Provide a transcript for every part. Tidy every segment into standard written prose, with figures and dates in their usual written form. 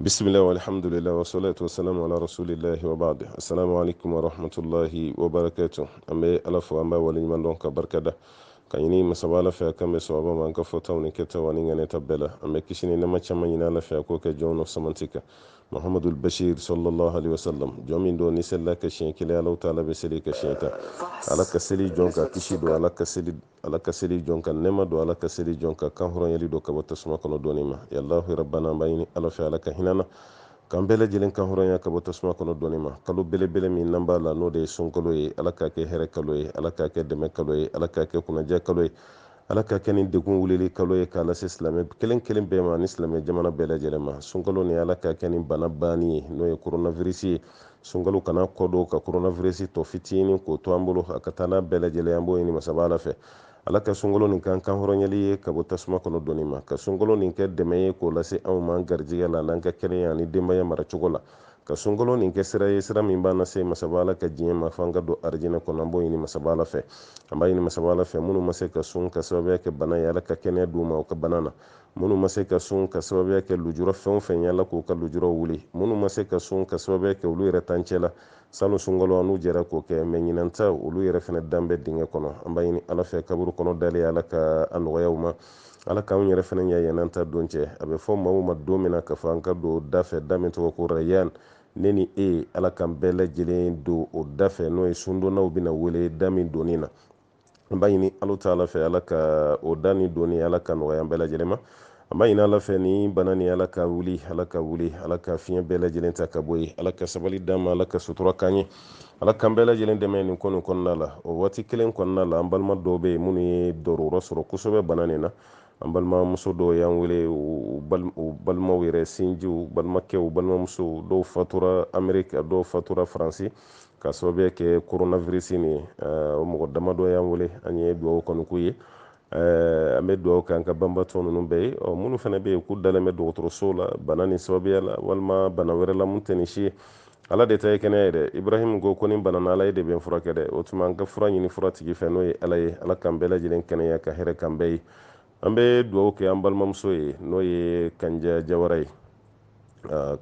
بسم الله والحمد لله والصلاة والسلام على رسول الله وبعد السلام عليكم ورحمة الله وبركاته أمي ألف وأمي ولي من دونك بركة كايني مسابالة في كم سوابا ما كفوتا ونكتا ونيغا نتبلا أمي كشيني نما چما ينالا في كوكا جون سمانتيكا محمد البشير صلى الله عليه وسلم جومين دو نسلا كشين كلي الله تعالى بسلي كشينتا على كسلي جونكا كشي دو على كسلي جونكا نما دو على كسلي جونكا كهرون يلي دو كبوتا سماكنا دونيما يا الله ربنا بايني ألف على كهنانا kan bɛɛ lajɛlen kan hɔrɔnya ka bɔ tasuma kɔnɔ dɔɔni ma kalo belebele min nan b'a la n'o de ye sunkalo ye ala k'a kɛ hɛrɛ kalo ye ala k'a kɛ dɛmɛ kalo ye ala k'a kɛ kunnadiya kalo ye ala k'a kɛ ni degun wulili kalo ye k'a lase silamɛ kelen kelen bɛɛ ma ni silamɛ jamana bɛɛ lajɛlen ma sunkalo ni ala k'a kɛ ni bana banni ye n'o ye coronavirus ye sunkalo kana kɔdɔ ka coronavirus tɔ fitinin k'o to an bolo a ka taa n'a bɛɛ lajɛlen an b'o ɲini masaba ala fɛ ala ka sunkalo nin kan kan hɔrɔnyali ye ka bɔ tasuma kɔnɔ dɔɔni ma ka sunkalo nin kɛ dɛmɛ ye k'o lase anw ma garijɛgɛ la n'an ka kɛnɛya ani denbaya maracogo la ka sunkalo nin kɛ sira ye sira min b'an lase masaba ala ka diɲɛ ma f'an ka don arijinɛ kɔnɔ an b'o ɲini masaba ala fɛ an b'a ɲini masaba ala fɛ minnu ma se ka sun ka sababuya kɛ bana ye ala ka kɛnɛya d'u ma u ka bana na minnu ma se ka sun ka sababuya kɛ lujura fɛn o fɛn ye ala k'u ka lujuraw wuli minnu ma se ka sun ka sababuya kɛ olu yɛrɛ tancɛ la sanu sunkalo an n'u jɛra k'o kɛ mɛ ɲinanta olu yɛrɛ fɛnɛ dan bɛ dingɛ kɔnɔ an b'a ɲini ala fɛ kaburu kɔnɔ dalen ala ka a nɔgɔya u ma ala k'anw yɛrɛ fɛnɛ ɲɛ yɛnanta don cɛ a bɛ fɔ maaw ma don min na ka fɔ an ka don da fɛ da min tɔgɔ ko rayan ne ni e ala k'an bɛɛ lajɛlen don o da fɛ n'o ye sundonnaw bɛna wele da min donni na an b'a ɲini ala ta'ala fɛ ala ka o da ni donni ala ka nɔgɔya an bɛɛ lajɛlen ma an b'a ɲini ala fɛ ni bana ni ala ka wuli ala ka wuli ala ka fiɲɛ bɛɛ lajɛlen ta ka bɔ yen ala ka sabali d'an ma ala ka sutura k'an ye ala k'an bɛɛ lajɛlen dɛmɛ nin ko nin kɔnɔna la o waati kelen kɔnɔna la an balima dɔw bɛ yen minnu ye dɔrɔrɔ sɔrɔ kosɛbɛ bana nin na an balimamuso dɔw y'an wele u balimaw yɛrɛ sinjiw balimakɛw balimamusow dɔw fatura ameriki dɔw fatura faransi ka sababuya kɛ coronavirus nin ye o mɔgɔ damadɔ y'an wele an ye dugawu kɔni k'u ye an bɛ dugawu kɛ an ka banbatɔ ninnu bɛɛ ye minnu fana bɛ yen k'u dalen bɛ dɔgɔtɔrɔsow la bana nin sababuya la walima bana wɛrɛ la mun tɛ nin si ye ala de ta ye kɛnɛya ye dɛ ibrahim ko ni bana na ala ye de bɛ n furakɛ dɛ o tuma an ka fura ɲini fura tigi fɛ n'o ye ala ye ala k'an bɛɛ lajɛlen kɛnɛya ka hɛrɛ k'an bɛɛ ye an bɛ dugawu kɛ an balimamuso ye n'o ye kanja jawara ye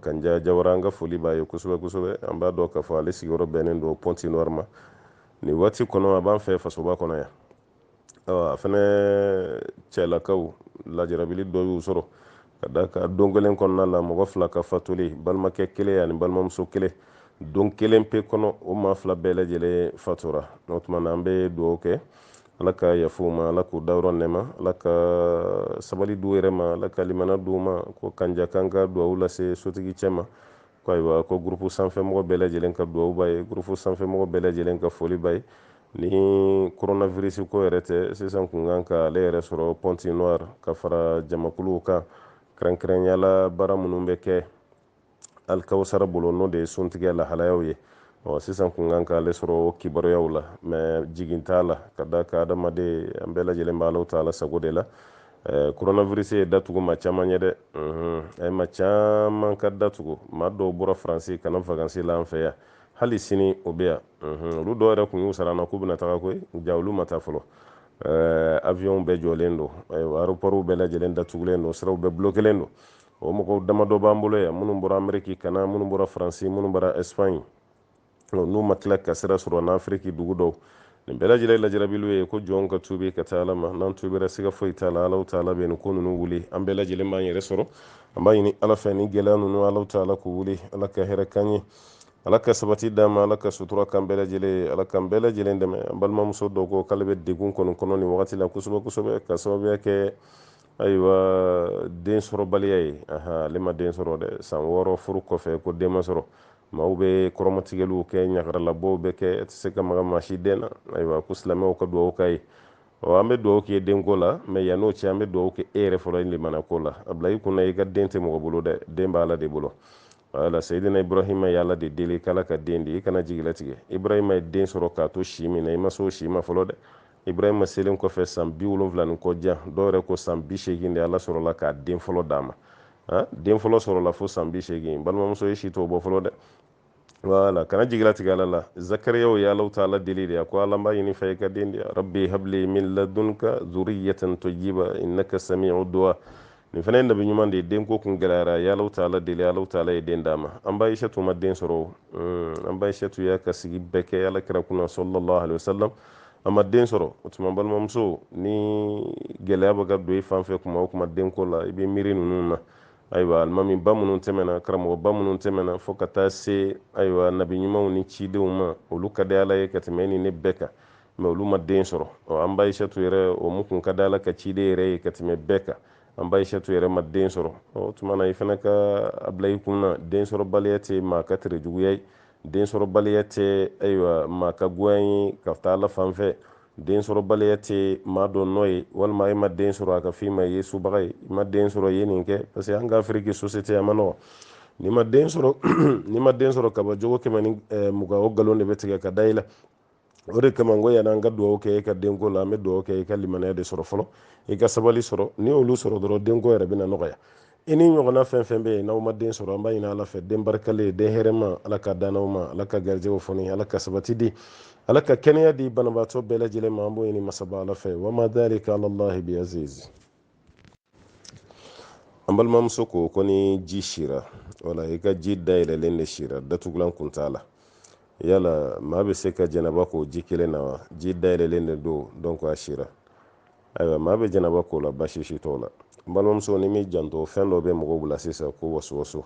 kanja jawara an ka foli b'a ye kosɛbɛ kosɛbɛ an b'a dɔn k'a fɔ ale sigiyɔrɔ bɛnnen don pɔnti nɔri ma nin waati kɔnɔ a b'an fɛ fasoba kɔnɔ yan a fɛnɛ cɛlakaw lajarabili dɔ y'u sɔrɔ ka da ka don kelen kɔnɔna la mɔgɔ fila ka fatuli balimakɛ kelen ani balimamuso kelen don kelen pe kɔnɔ o maa fila bɛɛ lajɛlen fatura o tuma na an bɛ dugawu kɛ ala ka yafu ma ala k'u dayɔrɔ nɛma ala ka sabali d'u yɛrɛ ma ala ka limana d'u ma ko kanja kan ka dugawu lase sotigi cɛ ma ko ayiwa ko gurupu sanfɛmɔgɔ bɛɛ lajɛlen ka dugawu b'a ye gurupu sanfɛmɔgɔ bɛɛ lajɛlen ka foli b'a ye ni coronavirus ko yɛrɛ tɛ sisan kun kan ka ale yɛrɛ sɔrɔ pɔnti noir ka fara jamakuluw kan kɛrɛnkɛrɛnyala baara minnu bɛ kɛ alikawusara bolo n'o de ye suntigɛ lahalayaw ye sisan kun kan ka ale sɔrɔ o kibaruyaw la mɛ jigin t'a la ka da ka adamaden an bɛɛ lajɛlen b'a la ta'ala sago de la coronavirus ye datugu maa caman ye dɛ a ye maa caman ka datugu maa dɔw bɔra faransi ka na vakansi la an fɛ yan hali sini o bɛ yan olu dɔw yɛrɛ kun y'u sara an na k'u bɛna taga koyi ja olu ma taa fɔlɔ avion bɛɛ jɔlen don aéroportw bɛɛ lajɛlen datugulen don siraw bɛɛ bloquelen don o mɔgɔw damadɔ b'an bolo yan minnu bɔra ameriki ka na minnu bɔra faransi minnu bɔra espagne n'u ma tila ka sira sɔrɔ n'afiriki dugu dɔw nin bɛɛ lajɛlen lajarabiliw ye ko jɔnw ka tubi ka taa ala ma n'an tubira siga foyi t'a la alaw ta'ala bɛ nin ko ninnu wuli an bɛɛ lajɛlen b'an yɛrɛ sɔrɔ an b'a ɲini ala fɛ ni gɛlɛya ninnu alaw ta'ala k'u wuli ala ka hɛrɛ k'an ye ala ka sabati d'an ma ala ka sutura k'an bɛɛ lajɛlen ye ala k'an bɛɛ lajɛlen dɛmɛ an balimamuso dɔw ko k'ale bɛ degun kɔni kɔnɔ nin wagati la kosɛbɛ kosɛbɛ ka sababuya kɛ ayiwa den sɔrɔbaliya ye ale ma den sɔrɔ dɛ san 6 furu kɔfɛ ko den ma sɔrɔ maaw bɛ kɔrɔmatigɛliw kɛ ɲagaralabɔw bɛ kɛ e tɛ se ka maga maa si den na ayiwa ko silamɛw ka dugawu k'a ye an bɛ dugawu k'i ye denko la mɛ yann'o cɛ an bɛ dugawu kɛ e yɛrɛ fɔlɔ limanako la a bila i kunna i ka den tɛ mɔgɔ bolo dɛ den b'a ala de bolo wala sayidina ibrahima ye ala de deli k'ala ka den di i kana jigilatigɛ ibrahima ye den sɔrɔ k'a to si min na i ma se o si ma fɔlɔ dɛ ibrahima selen kɔfɛ san 70 ni kɔdiyan dɔw yɛrɛ ko san 80 de ala sɔrɔla k'a den fɔlɔ d'a ma den fɔlɔ sɔrɔla fo san 80 balimamuso ye si t'o bɔ fɔlɔ dɛ wala kana jigilatigɛ ala la zakariyaw ye alaw ta'ala deli de ko ala b'a ɲini fɛ i ka den di rabbi habli min ladunka zuriyatan tayyiba innaka sami'u du'a ni fana nabi ɲuman de den ko kun gɛlɛyara ya Allahu taala deli Allahu taala ye den d'a ma an ba Aishatu ma den sɔrɔ an ba Aishatu y'a ka sigi bɛɛ kɛ alakira kunna sallallahu alaihi wasallam a ma den sɔrɔ o tuma balimamuso ni gɛlɛya bɛ ka don i fan fɛ kuma o kuma denko la i bɛ miiri ninnu na ayiwa alimami ba minnu tɛmɛna karamɔgɔba minnu tɛmɛna fo ka taa se ayiwa nabi ɲumanw ni cidenw ma olu ka di Ala ye ka tɛmɛ ni ne bɛɛ kan mɛ olu ma den sɔrɔ an ba Aishatu yɛrɛ o mun kun ka di Ala ka ciden yɛrɛ ye ka tɛmɛ bɛɛ kan an ba Aishatu yɛrɛ ma den sɔrɔ o tuma na i fana ka a bila i kunna den sɔrɔbaliya tɛ maa ka terejuguya ye den sɔrɔbaliya tɛ ayiwa maa ka goya ye ka taa Ala fan fɛ den sɔrɔbaliya tɛ maa dɔ nɔ ye walima i ma den sɔrɔ a ka f'i ma i ye subaga ye i ma den sɔrɔ i ye nin kɛ parce que an ka Afiriki société a ma nɔgɔn n'i ma den sɔrɔ n'i ma den sɔrɔ kaba jogo 120 o nkalon de bɛ tigɛ ka da i la o de kama n ko yanni an ka dugawu kɛ i ka denko la an bɛ dugawu kɛ i ka limaniya de sɔrɔ fɔlɔ i ka sabali sɔrɔ n'i y'olu sɔrɔ dɔrɔn denko yɛrɛ bɛna nɔgɔya i ni ɲɔgɔnna fɛn fɛn bɛ yen n'aw ma den sɔrɔ an b'a ɲini Ala fɛ den barikalen den hɛrɛma Ala ka dan n'aw ma Ala ka garijɛw fɔni Ala ka sabati di Ala ka kɛnɛya di banabaatɔ bɛɛ lajɛlen ma an b'o ɲini masaba Ala fɛ wa ma dhalika ala Allahi bi aziz an balimamuso ko ni ji sira wala i ka ji dayɛlɛlen de sira datugulan kun t'a la yala maa bɛ se ka jɛnaba k'o ji kelen na wa ji dayɛlɛlen de don donc a sira ayiwa maa bɛ jɛnaba k'o la basi si t'o la n balimamuso ni mi janto fɛn dɔ bɛ mɔgɔw bila sisan ko wasuwasu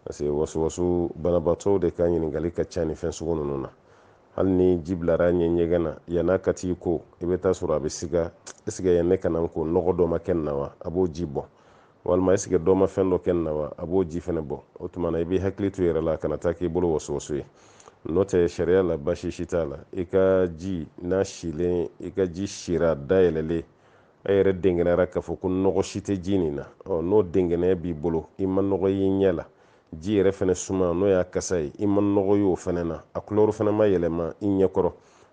parce que wasuwasu banabaatɔw de ka ɲininkali ka ca ni fɛn sugu ninnu na hali ni ji bilara ɲɛ ɲɛgɛn na yan'a ka t'i ko i bɛ taa sɔrɔ a bɛ siga est-ce que yan ne ka na n ko nɔgɔ dɔ ma kɛ nin na wa a b'o ji bɔ walima est-ce que dɔ ma fɛn dɔ kɛ nin na wa a b'o ji fɛnɛ bɔ o tuma na i b'i hakili to i yɛrɛ la kana taa k'i bolo wasuwasu ye n'o tɛ sariya la basi si t'a la i ka ji n'a silen i ka ji sira dayɛlɛlen e yɛrɛ dengɛnɛra k'a fɔ ko nɔgɔ si tɛ ji nin na n'o dengɛnɛ b'i bolo i ma nɔgɔ y'i ɲɛ la ji yɛrɛ fɛnɛ suma n'o y'a kasa ye i ma nɔgɔ y'o fɛnɛ na a couleur fɛnɛ ma yɛlɛma i ɲɛkɔrɔ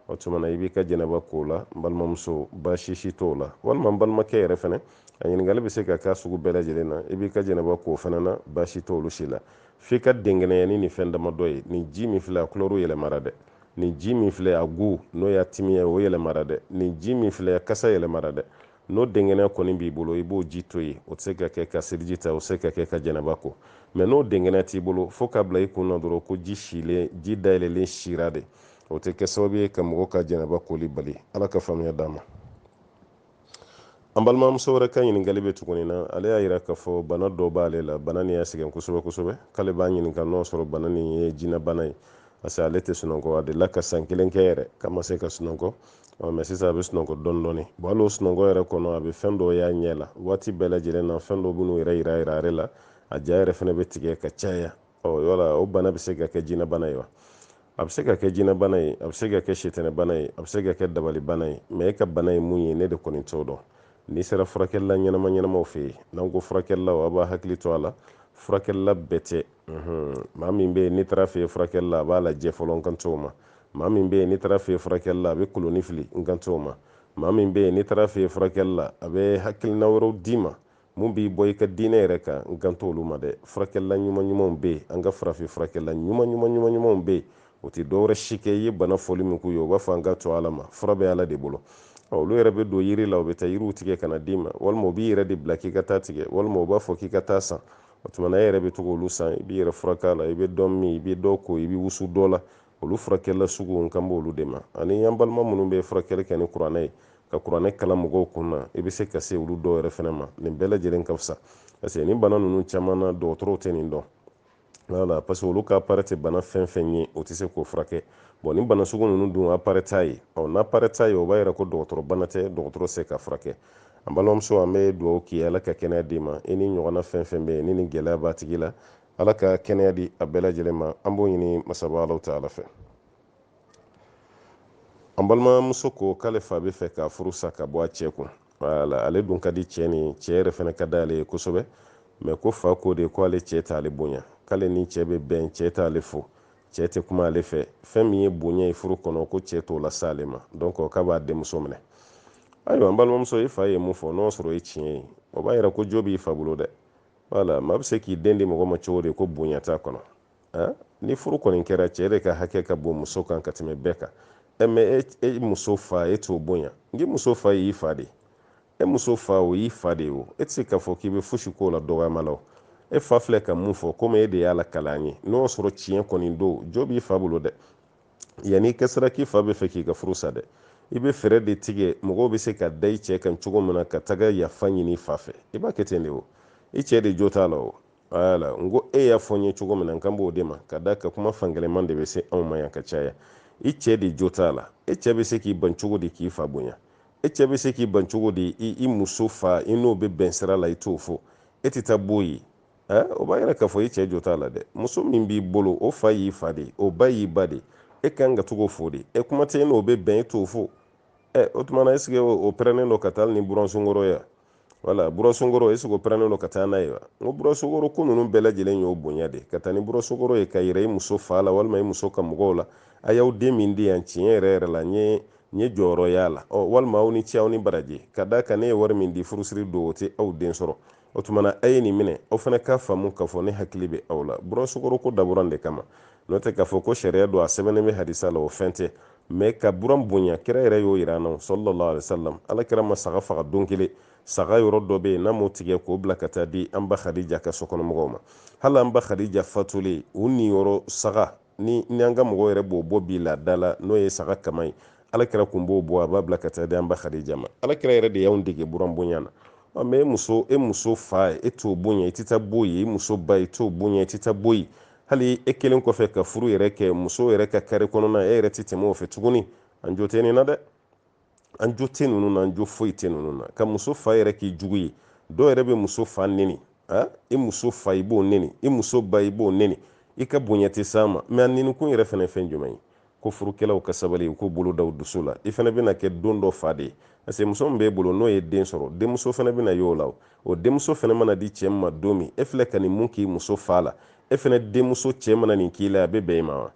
o tuma na i b'i ka jɛnɛba k'o la n balimamuso basi si t'o la walima n balimakɛ yɛrɛ fɛnɛ a ɲininkali bɛ se ka k'a sugu bɛɛ lajɛlen na i b'i ka jɛnɛba k'o fɛnɛ na basi t'olu si la f'i ka dengɛnɛya ni nin fɛn damadɔ ye nin ji min filɛ a couleur yɛlɛmara dɛ nin ji min filɛ a gu n'o y'a timiya o yɛlɛmara dɛ nin ji min filɛ a kasa yɛlɛmara dɛ n'o dengɛnɛ kɔni b'i bolo i b'o ji to yen o tɛ se ka kɛ ka seliji ta o tɛ se ka kɛ ka jɛnɛba ko mɛ n'o dengɛnɛ t'i bolo fo ka bila i kun na dɔrɔn ko ji silen ji dayɛlɛlen sira de o tɛ kɛ sababu ye ka mɔgɔ ka jɛnɛba koli bali Ala ka faamuya d'a ma an balimamuso wɛrɛ ka ɲininkali bɛ tuguni na ale y'a jira k'a fɔ bana dɔ b'ale la bana nin y'a sɛgɛn kosɛbɛ kosɛbɛ k'ale b'a ɲininka n'o sɔrɔ bana nin ye jinɛ bana ye parce que ale tɛ sunɔgɔ a delila ka san 1 kɛ yɛrɛ k'a ma se ka sunɔgɔ mɛ sisan a bɛ sunɔgɔ dɔɔni dɔɔni bon hali o sunɔgɔ yɛrɛ kɔnɔ a bɛ fɛn dɔ y'a ɲɛ la waati bɛɛ lajɛlen na fɛn dɔ b'u yɛrɛ yira ale la a ja yɛrɛ fɛnɛ bɛ tigɛ ka caya yala o bana bɛ se ka kɛ jinɛ bana ye wa a bɛ se ka kɛ jinɛ bana ye a bɛ se ka kɛ sitɛnɛ bana ye a bɛ se ka kɛ dabali bana ye mɛ e ka bana ye mun ye ne de kɔni t'o dɔn n'i sera furakɛlila ɲɛnama ɲɛnamaw fɛ yen n'an ko furakɛlilaw a b'a hakili to a la furakɛlila bɛɛ tɛ maa min bɛ yen n'i taara fɛ yen furakɛlila a b'a lajɛ fɔlɔ n kan t'o ma maa min bɛ yen n'i taara fɛ yen furakɛlila a bɛ koloni fili n kan t'o ma maa min bɛ yen n'i taara fɛ yen furakɛlila a bɛ hakilina wɛrɛw d'i ma mun b'i bɔ i ka diinɛ yɛrɛ kan n kan t'olu ma dɛ furakɛlila ɲuman ɲumanw bɛ yen an ka farafin furakɛlila ɲumanw bɛ yen o tɛ dɔwɛrɛ si kɛ i ye bana fɔli min k'u ye u b'a fɔ an ka to ala ma fura bɛ ala de bolo olu yɛrɛ bɛ don yiri la u bɛ taa yiriw tigɛ ka na d'i ma walima u b'i yɛrɛ de bila k'i ka taa tigɛ walima u b'a fɔ k'i ka taa san o tuma na e yɛrɛ bɛ to k'olu san i b'i yɛrɛ furakɛ la i bɛ dɔ min i bɛ dɔ ko i bɛ wusu dɔ la olu furakɛlila sugu n kan b'olu de ma ani an balima minnu bɛ furakɛli kɛ ni kuranɛ ye ka kuranɛ kalan mɔgɔw kun na i bɛ se ka se olu dɔw yɛrɛ fɛnɛ ma nin bɛɛ lajɛlen ka fisa parce que ni bana ninnu caman na dɔgɔtɔrɔw tɛ nin dɔn wala parce que olu ka appareil tɛ bana fɛn fɛn ye o tɛ se k'o furakɛ bon ni bana sugu ninnu dun appareil t'a ye n'a appareil t'a ye o b'a yira ko dɔgɔtɔrɔ bana tɛ dɔgɔtɔrɔ se ka furakɛ an balimamuso an bɛ dugawu k'i ye ala ka kɛnɛya d'i ma i ni ɲɔgɔnna fɛn fɛn bɛ yen ni nin gɛlɛya b'a tigi la ala ka kɛnɛya di a bɛɛ lajɛlen ma an b'o ɲini masaba alaw ta'ala fɛ an balimamuso ko k'ale fa bɛ fɛ ka furu sa ka bɔ a cɛ kun wala ale dun ka di cɛ ni cɛ yɛrɛ fɛnɛ ka d'ale ye kosɛbɛ mɛ ko fa ko de ko ale cɛ t'ale bonya k'ale ni cɛ bɛ bɛn cɛ t'ale fo cɛ tɛ kuma ale fɛ fɛn min ye bonya ye furu kɔnɔ ko cɛ t'o la se ale ma donc k'a b'a denmuso minɛ ayiwa an balimamuso i fa ye mun fɔ n'o sɔrɔ ye tiɲɛ ye o b'a yira ko jo b'i fa bolo dɛ wala maa bɛ se k'i den di mɔgɔ ma cogo de ko bonya t'a kɔnɔ ni furu kɔni kɛra cɛ de ka hakɛ ka bon muso kan ka tɛmɛ bɛɛ kan mɛ e muso fa e t'o bonya n'i muso fa y'i fa de e muso fa o y'i fa de ye o e tɛ se k'a fɔ k'i bɛ fosi k'o la dɔgɔyama la o e fa filɛ ka mun fɔ komi e de y'a la kalan ye n'o sɔrɔ tiɲɛ kɔni don jo b'i fa bolo dɛ yanni i ka sira k'i fa bɛ fɛ k'i ka furu sa dɛ i bɛ fɛɛrɛ de tigɛ mɔgɔw bɛ se ka da i cɛ kan cogo min na ka taga yafa ɲini i fa fɛ i b'a kɛ ten de o i cɛ de jo t'a la o wala n ko e y'a fɔ n ye cogo min na n kan b'o de ma ka da ka kuma fankɛlɛman de bɛ se anw ma yan ka caya i cɛ de jo t'a la e cɛ bɛ se k'i ban cogo di k'i fa bonya e cɛ bɛ se k'i ban cogo di i muso fa i n'o bɛ bɛn sira la i t'o fɔ e tɛ taa b'o ye o b'a yɛrɛ k'a fɔ i cɛ jo t'a la dɛ muso min b'i bolo o fa y'i fa de o ba y'i ba de e kan ka cogo fo de e kuma tɛ e n'o bɛ bɛn e t'o fɔ o tuma na esike o pɛrɛnnen don ka taa ni buransungɔrɔ ya wala buransungɔrɔ esike o pɛrɛnnen don ka taa n'a ye wa n ko buransungɔrɔ ko ninnu bɛɛ lajɛlen y'o bonya de ka taa ni buransungɔrɔ ye ka yira i muso fa la walima i muso ka mɔgɔw la a y'aw den min di yan tiɲɛ yɛrɛ yɛrɛ la n ye jɔyɔrɔ y'a la walima aw ni ce aw ni baraji ka da kan ne ye wari min di furusiri don o tɛ aw den sɔrɔ o tuma na a ye nin minɛ aw fana k'a faamu k'a fɔ ne hakili bɛ aw la buransungɔrɔ ko dabɔra de kama n'o tɛ k'a fɔ ko sariya don a sɛbɛnnen bɛ hadisa la o fɛn tɛ mɛ ka buran bonya kira yɛrɛ y'o yira an na sallallahu alaihi wasallam ala kira ma saga faga don kelen saga yɔrɔ dɔ bɛ yen n'a m'o tigɛ k'o bila ka taa di an ba khadija ka sokɔnɔmɔgɔw ma hali an ba khadija fatulen u niyɔrɔ saga ni an ka mɔgɔw yɛrɛ b'o bɔ bi laada la n'o ye saga kama ye ala kira kun b'o bɔ a b'a bila ka taa di an ba khadija ma ala kira yɛrɛ de y'anw dege buran bonya na mɛ e muso fa e t'o bonya i tɛ taa b'o ye i muso ba i t'o bonya i tɛ taa b'o ye hali e kelen kɔfɛ ka furu yɛrɛ kɛ muso yɛrɛ ka kari kɔnɔna e yɛrɛ tɛ tɛmɛ o fɛ tuguni an jo tɛ nin na dɛ an jo tɛ ninnu na an jo foyi tɛ ninnu na ka muso fa yɛrɛ k'i jugu ye dɔw yɛrɛ bɛ muso fa neni i muso fa i b'o neni i muso ba i b'o neni i ka bonya tɛ s'a ma mɛ a nenikun yɛrɛ fana ye fɛn jumɛn ye ko furukɛlaw ka sabali u k'u bolo da u dusu la i fana bɛna kɛ don dɔ fa de ye parce que muso min b'e bolo n'o ye den sɔrɔ denmuso fana bɛna y'o la o denmuso fana mana di cɛ ma don min e filɛ ka nin mun k'i muso fa la e fana denmuso cɛ mana nin k'i la a bɛ bɛn i ma wa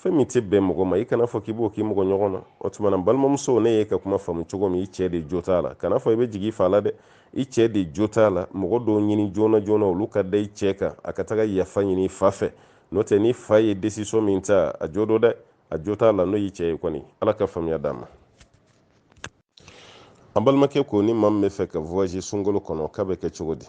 fɛn min tɛ bɛn mɔgɔ ma i kana fɔ k'i b'o k'i mɔgɔ ɲɔgɔn na o tuma na balimamuso ne ye ka kuma faamu cogo min i cɛ de jo t'a la kana fɔ i bɛ jigin i fa la dɛ i cɛ de jo t'a la mɔgɔ dɔw ɲini joona joona olu ka da i cɛ kan a ka taga yafa ɲini i fa fɛ n'o tɛ ni fa ye décision min ta a jo don dɛ a jo t'a la n'o y'i cɛ ye kɔni ala ka faamuya d'a ma an balimakɛ ko ni maa min bɛ fɛ ka voyage sunkalo kɔnɔ k'a bɛ kɛ cogo di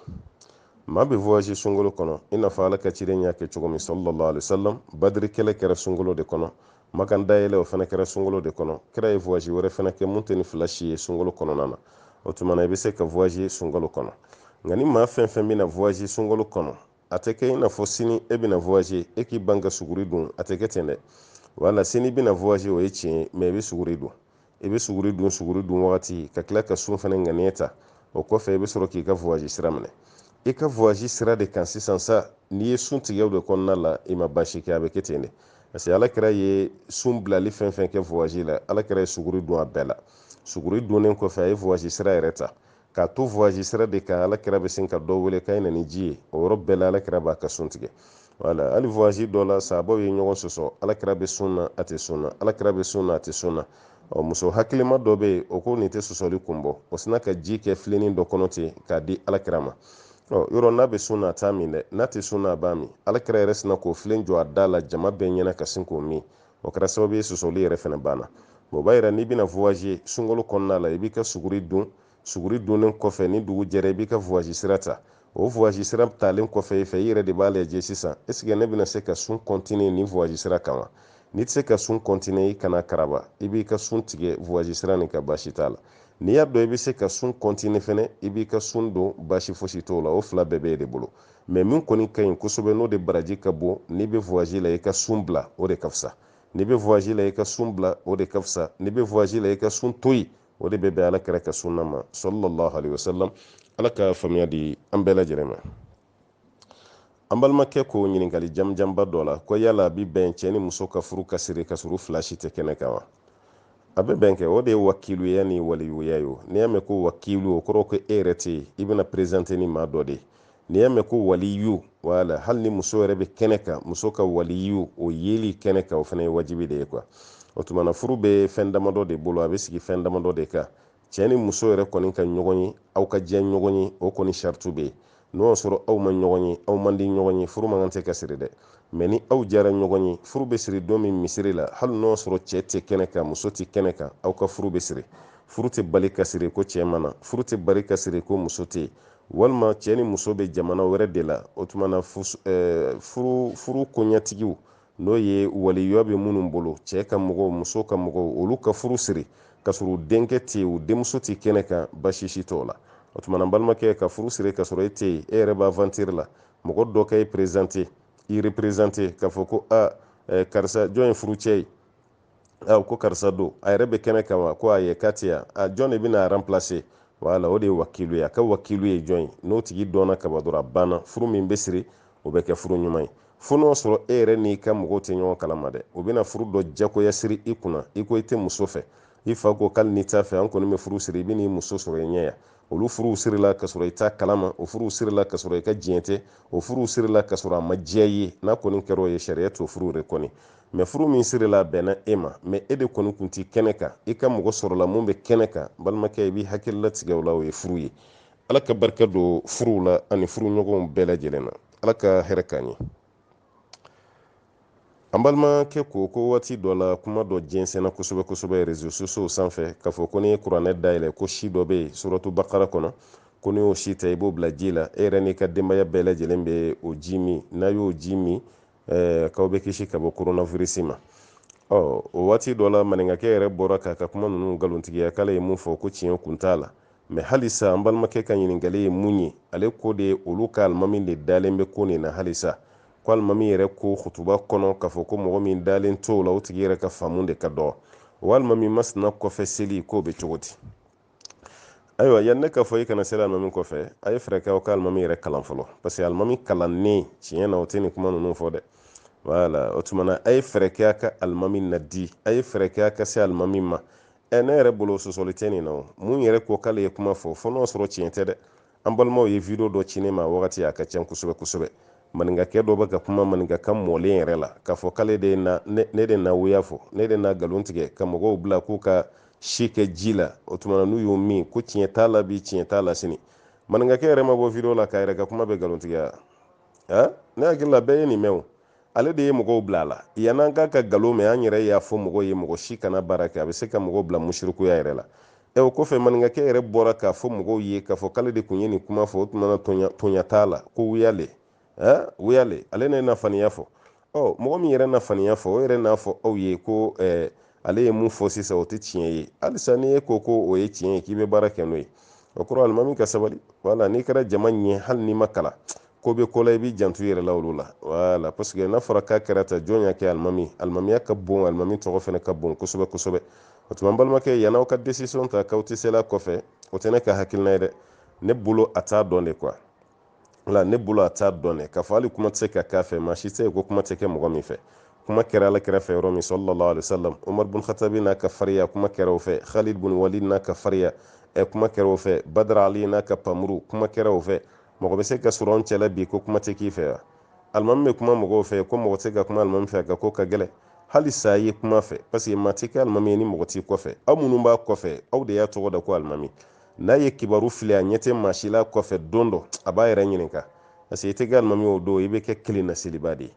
maa bɛ voyage sunkalo kɔnɔ i n'a fɔ ala ka ciden y'a kɛ cogo min sallallahu alaihi wasallam badiri kɛlɛ kɛra sunkalo de kɔnɔ makan dayɛlɛ o fana kɛra sunkalo de kɔnɔ kira ye voyage wɛrɛ fana kɛ mun tɛ ni fila si ye sunkalo kɔnɔna na o tuma na i bɛ se ka voyage sunkalo kɔnɔ nka ni maa fɛn fɛn bɛna voyage sunkalo kɔnɔ a tɛ kɛ i n'a fɔ sini e bɛna voyage e k'i ban ka suguri dun a tɛ kɛ ten dɛ wala sini bɛna voyage o ye tiɲɛ ye mɛ i bɛ suguri dun i bɛ suguri dun wagati ka tila ka sun fana ŋaniya ta o kɔfɛ i bɛ sɔrɔ k'i ka voyage sira minɛ i ka voyage sira de kan sisan sa n'i ye sun tigɛw de kɔnɔna la i ma baasi kɛ a bɛ kɛ ten de parce que alakira ye sun bilali fɛn fɛn kɛ voyage la alakira ye suguri dun a bɛɛ la suguri dunnen kɔfɛ a ye voyage sira yɛrɛ ta k'a to voyage sira de kan alakira bɛ sin ka dɔ wele k'a ye na ni ji ye o yɔrɔ bɛɛ la alakira b'a ka sun tigɛ wala hali voyage dɔ la sahabaw ye ɲɔgɔn sɔsɔ alakira bɛ sun na a tɛ sun na alakira bɛ sun na a tɛ sun na muso hakilima dɔ bɛ yen o ko nin tɛ sɔsɔli kun bɔ o sina ka ji kɛ filenin dɔ kɔnɔ ten k'a di alakira ma yɔrɔ n'a bɛ sun na a t'a min dɛ n'a tɛ sun na a b'a min alakira yɛrɛ sina k'o filen jɔ a da la jama bɛɛ ɲɛna ka sin k'o min o kɛra sababu ye sɔsɔli yɛrɛ fana banna o b'a yira n'i bɛna voyage sunkalo kɔnɔna la i b'i ka suguri dunnen kɔfɛ ni dugu jɛra i b'i ka voyage sira ta o voyage sira talen kɔfɛ i fɛ i yɛrɛ de b'a lajɛ sisan est ce que ne bɛna se ka sun continuer ni voyage sira kan wa n'i tɛ se ka sun continuer i kana karaba i b'i ka sun tigɛ voyage sira nin ka baasi t'a la n'i y'a dɔn i bɛ se ka sun continuer fɛnɛ i b'i ka sun don baasi fosi t'o la o fila bɛɛ b'e de bolo mɛ min kɔni ka ɲi kosɛbɛ n'o de baraji ka bon n'i bɛ voyage la i ka sun bila o de ka fisa n'i bɛ voyage la i ka sun bila o de ka fisa n'i bɛ voyage la i ka sun to yen o de bɛ bɛn ala kɛra ka sunna ma sallallahu alaihi wasallam ala ka faamuya di an bɛɛ lajɛlen ma an balimakɛ ko ɲininkali jamujanba dɔ la ko yala a bɛ bɛn cɛ ni muso ka furu ka siri ka sɔrɔ fila si tɛ kɛnɛ kan wa a bɛ bɛn kɛ o de ye wakiluya ni waliyuya ye n'i y'a mɛn ko wakilu o kɔrɔ ko e yɛrɛ tɛ yen i bɛna présenter ni maa dɔ de ye n'i y'a mɛn ko waliyu wala hali ni muso yɛrɛ bɛ kɛnɛ kan muso ka waliyu o yeli kɛnɛ kan o fana ye wajibi de ye quoi o tuma na furu bɛ fɛn damadɔ de bolo a bɛ sigi fɛn damadɔ de kan cɛ ni muso yɛrɛ kɔni ka ɲɔgɔn ye aw ka diya ɲɔgɔn ye o kɔni sartu bɛ yen n'o y'a sɔrɔ aw ma ɲɔgɔn ye aw man di ɲɔgɔn ye furu man kan tɛ ka siri dɛ mɛ ni aw jara ɲɔgɔn ye furu bɛ siri don min misiri la hali n'o y'a sɔrɔ cɛ tɛ kɛnɛ kan muso tɛ kɛnɛ kan aw ka furu bɛ siri furu tɛ bali ka siri ko cɛ ma na furu tɛ bali ka siri ko muso tɛ yen walima cɛ ni muso bɛ jamana wɛrɛ de la o tuma na furu koɲɛtigiw n'o ye waliyɔ bɛ minnu bolo cɛ ka mɔgɔw muso ka mɔgɔw olu ka furu siri ka sɔrɔ denkɛ tɛ yen u denmuso tɛ kɛnɛ kan basi si t'o la o tuma na balimakɛ ka furu siri ka sɔrɔ e tɛ yen e yɛrɛ b'a vantiri la mɔgɔ dɔ ka e perezante i reperezante k'a fɔ ko karisa jɔn ye furu cɛ ye ko karisa don a yɛrɛ bɛ kɛnɛ kan wa ko a ye k'a tɛ yan jɔn de bɛna remplacer wala o de ye wakilu ye a ka wakilu ye jɔn ye n'o tigi dɔnna kaban dɔrɔn a banna furu min bɛ siri o bɛ kɛ furu ɲuman ye fo n'o sɔrɔ e yɛrɛ n'i ka mɔgɔw tɛ ɲɔgɔn kalama dɛ o bɛna furu dɔ jagoya siri i kunna i ko i tɛ muso fɛ i fa ko k'ale n'i t'a fɛ an kɔni bɛ furu siri i bɛ n'i muso sɔrɔ i ɲɛ yan olu furuw sirila ka sɔrɔ i t'a kalama o furuw sirila ka sɔrɔ i ka diɲɛ tɛ o furuw sirila ka sɔrɔ a ma diya ye n'a kɔni kɛra o ye sariya t'o furu de kɔni mɛ furu min sirila bɛnna e ma mɛ e de kɔni kun tɛ kɛnɛ kan i ka mɔgɔ sɔrɔla mun bɛ kɛnɛ kan balimakɛ i b'i hakili latigɛ o la o ye furu ye ala ka barika don furuw la ani furu ɲɔgɔnw bɛɛ lajɛlen na ala ka hɛrɛ k'an ye an balimakɛ ko waati dɔ la kuma dɔ jɛnsɛnna kosɛbɛ kosɛbɛ réseaux sociaux sanfɛ k'a fɔ ko n'i ye kuranɛ dayɛlɛ ko si dɔ bɛ yen suratu bakara kɔnɔ ko n'i y'o si ta i b'o bila ji la e yɛrɛ n'i ka denbaya bɛɛ lajɛlen bɛ o ji min n'a y'o ji min k'aw bɛ kisi ka bɔ coronavirus ma o waati dɔ la maninkakɛ yɛrɛ bɔra k'a ka kuma ninnu nkalontigiya k'ale ye mun fɔ ko tiɲɛ kun t'a la mɛ halisa an balimakɛ ka ɲininkali ye mun ye ale ko de olu ka alimami de dalen bɛ ko nin na halisa ko alimami yɛrɛ ko hutuba kɔnɔ k'a fɔ ko mɔgɔ min dalen t'o la o tigi yɛrɛ ka faamu de ka dɔn walima min masina kɔfɛ seli k'o bɛ cogo di ayiwa yan ne k'a fɔ i kana seli alimami kɔfɛ a ye fɛɛrɛ kɛ aw ka alimami yɛrɛ kalan fɔlɔ parce que alimami kalannen tiɲɛ na o tɛ nin kuma ninnu fɔ dɛ wala o tuma na a ye fɛɛrɛ kɛ a ka alimami nadi a ye fɛɛrɛ kɛ a ka se alimami ma ne yɛrɛ bolo sɔsɔli tɛ nin na o mun yɛrɛ ko k'ale ye kuma fɔ fɔ n'o sɔrɔ tiɲɛ tɛ dɛ an balimaw ye video dɔ ci ne ma wagati a ka ca kosɛbɛ kosɛbɛ maninkakɛ dɔ bɛ ka kuma maninkakan mɔlen yɛrɛ la k'a fɔ k'ale de ne de na wuya fɔ ne de na nkalon tigɛ ka mɔgɔw bila k'u ka si kɛ ji la o tuma na n'u y'o min ko tiɲɛ t'a la bi tiɲɛ t'a la sini maninkakɛ yɛrɛ ma bɔ video la k'a yɛrɛ ka kuma bɛ nkalon tigɛ ne hakili la bɛɛ ye nin mɛn o ale de ye mɔgɔw bila a la yan'an k'a ka nkalon mɛn an yɛrɛ y'a fɔ mɔgɔw ye mɔgɔ si kana baara kɛ a bɛ se ka mɔgɔw bila musirikuya yɛrɛ la o kɔfɛ maninkakɛ yɛrɛ bɔra k'a fɔ mɔgɔw ye k'a fɔ k'ale de tun ye nin kuma fɔ o tuma na tonya t'a la ko wuyale wuyale ale ne nafaniya fɔ mɔgɔ min yɛrɛ nafaniya fɔ o yɛrɛ n'a fɔ aw ye ko ale ye mun fɔ sisan o tɛ tiɲɛ ye halisa ni e ko o ye tiɲɛ ye k'i bɛ baara kɛ n'o ye o kɔrɔ alimami ka sabali wala n'i kɛra jama ɲɛ hali n'i ma kalan ko bɛ ko la i b'i janto i yɛrɛ la olu la wala parce que n'a fɔra k'a kɛra ta jɔn y'a kɛ alimamiya ka bon alimami tɔgɔ fana ka bon kosɛbɛ kosɛbɛ o tuma n balimakɛ yan'aw ka décision ta k'aw tɛ sela kɔfɛ o tɛ ne ka hakilina ye dɛ ne bolo a t'a dɔn de quoi la ne bolo a t'a dɔn dɛ k'a fɔ hali kuma tɛ se ka k'a fɛ maa si tɛ yen ko kuma tɛ kɛ mɔgɔ min fɛ kuma kɛra ala kɛrɛfɛ yɔrɔ min sallallahu alaihi wasallam umar bin khatabi n'a ka fariya kuma kɛra o fɛ khalid bin walid n'a ka fariya kuma kɛra o fɛ badr ali n'a ka pamuru kuma kɛra o fɛ mɔgɔ bɛ se ka sɔrɔ an cɛla bi ko kuma tɛ k'i fɛ wa alimami bɛ kuma mɔgɔw fɛ ko mɔgɔ tɛ ka kuma alimami fɛ ka ko ka gɛlɛn hali sa ye kuma fɛ parce que maa tɛ kɛ alimami ye ni mɔgɔ t'i kɔfɛ aw minnu b'a kɔfɛ aw de y'a tɔgɔ da ko alimami n'a ye kibaru fili a ɲɛ tɛ maa si la kɔfɛ don dɔ a b'a yɛrɛ ɲininka parce que i tɛ kɛ alimami o don i bɛ kɛ kelen na seliba de ye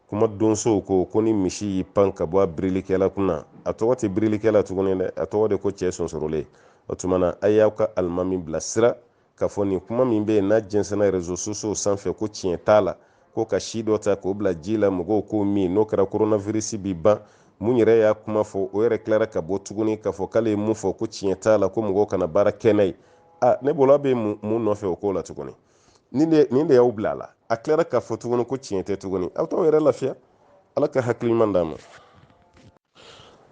kuma donsow ko ni misi y'i pan ka bɔ a birilikɛla kunna a tɔgɔ tɛ birilikɛla tuguni dɛ a tɔgɔ de ko cɛ sonsorolen o tuma na a y'aw ka alimami bila sira ka fɔ nin kuma min bɛ yen n'a jɛnsɛnna réseaux sociaux sanfɛ ko tiɲɛ t'a la ko ka si dɔ ta k'o bila ji la mɔgɔw k'o min n'o kɛra coronavirus bi ban mun yɛrɛ y'a kuma fɔ o yɛrɛ tilara ka bɔ tuguni k'a fɔ k'ale ye mun fɔ ko tiɲɛ t'a la ko mɔgɔw kana baara kɛ n'a ye ne bolo a bɛ mun nɔfɛ o ko la tuguni nin de y'aw bila a la a tilara k'a fɔ tuguni ko tiɲɛ tɛ tuguni aw t'aw yɛrɛ lafiya ala ka hakili ɲuman d'a ma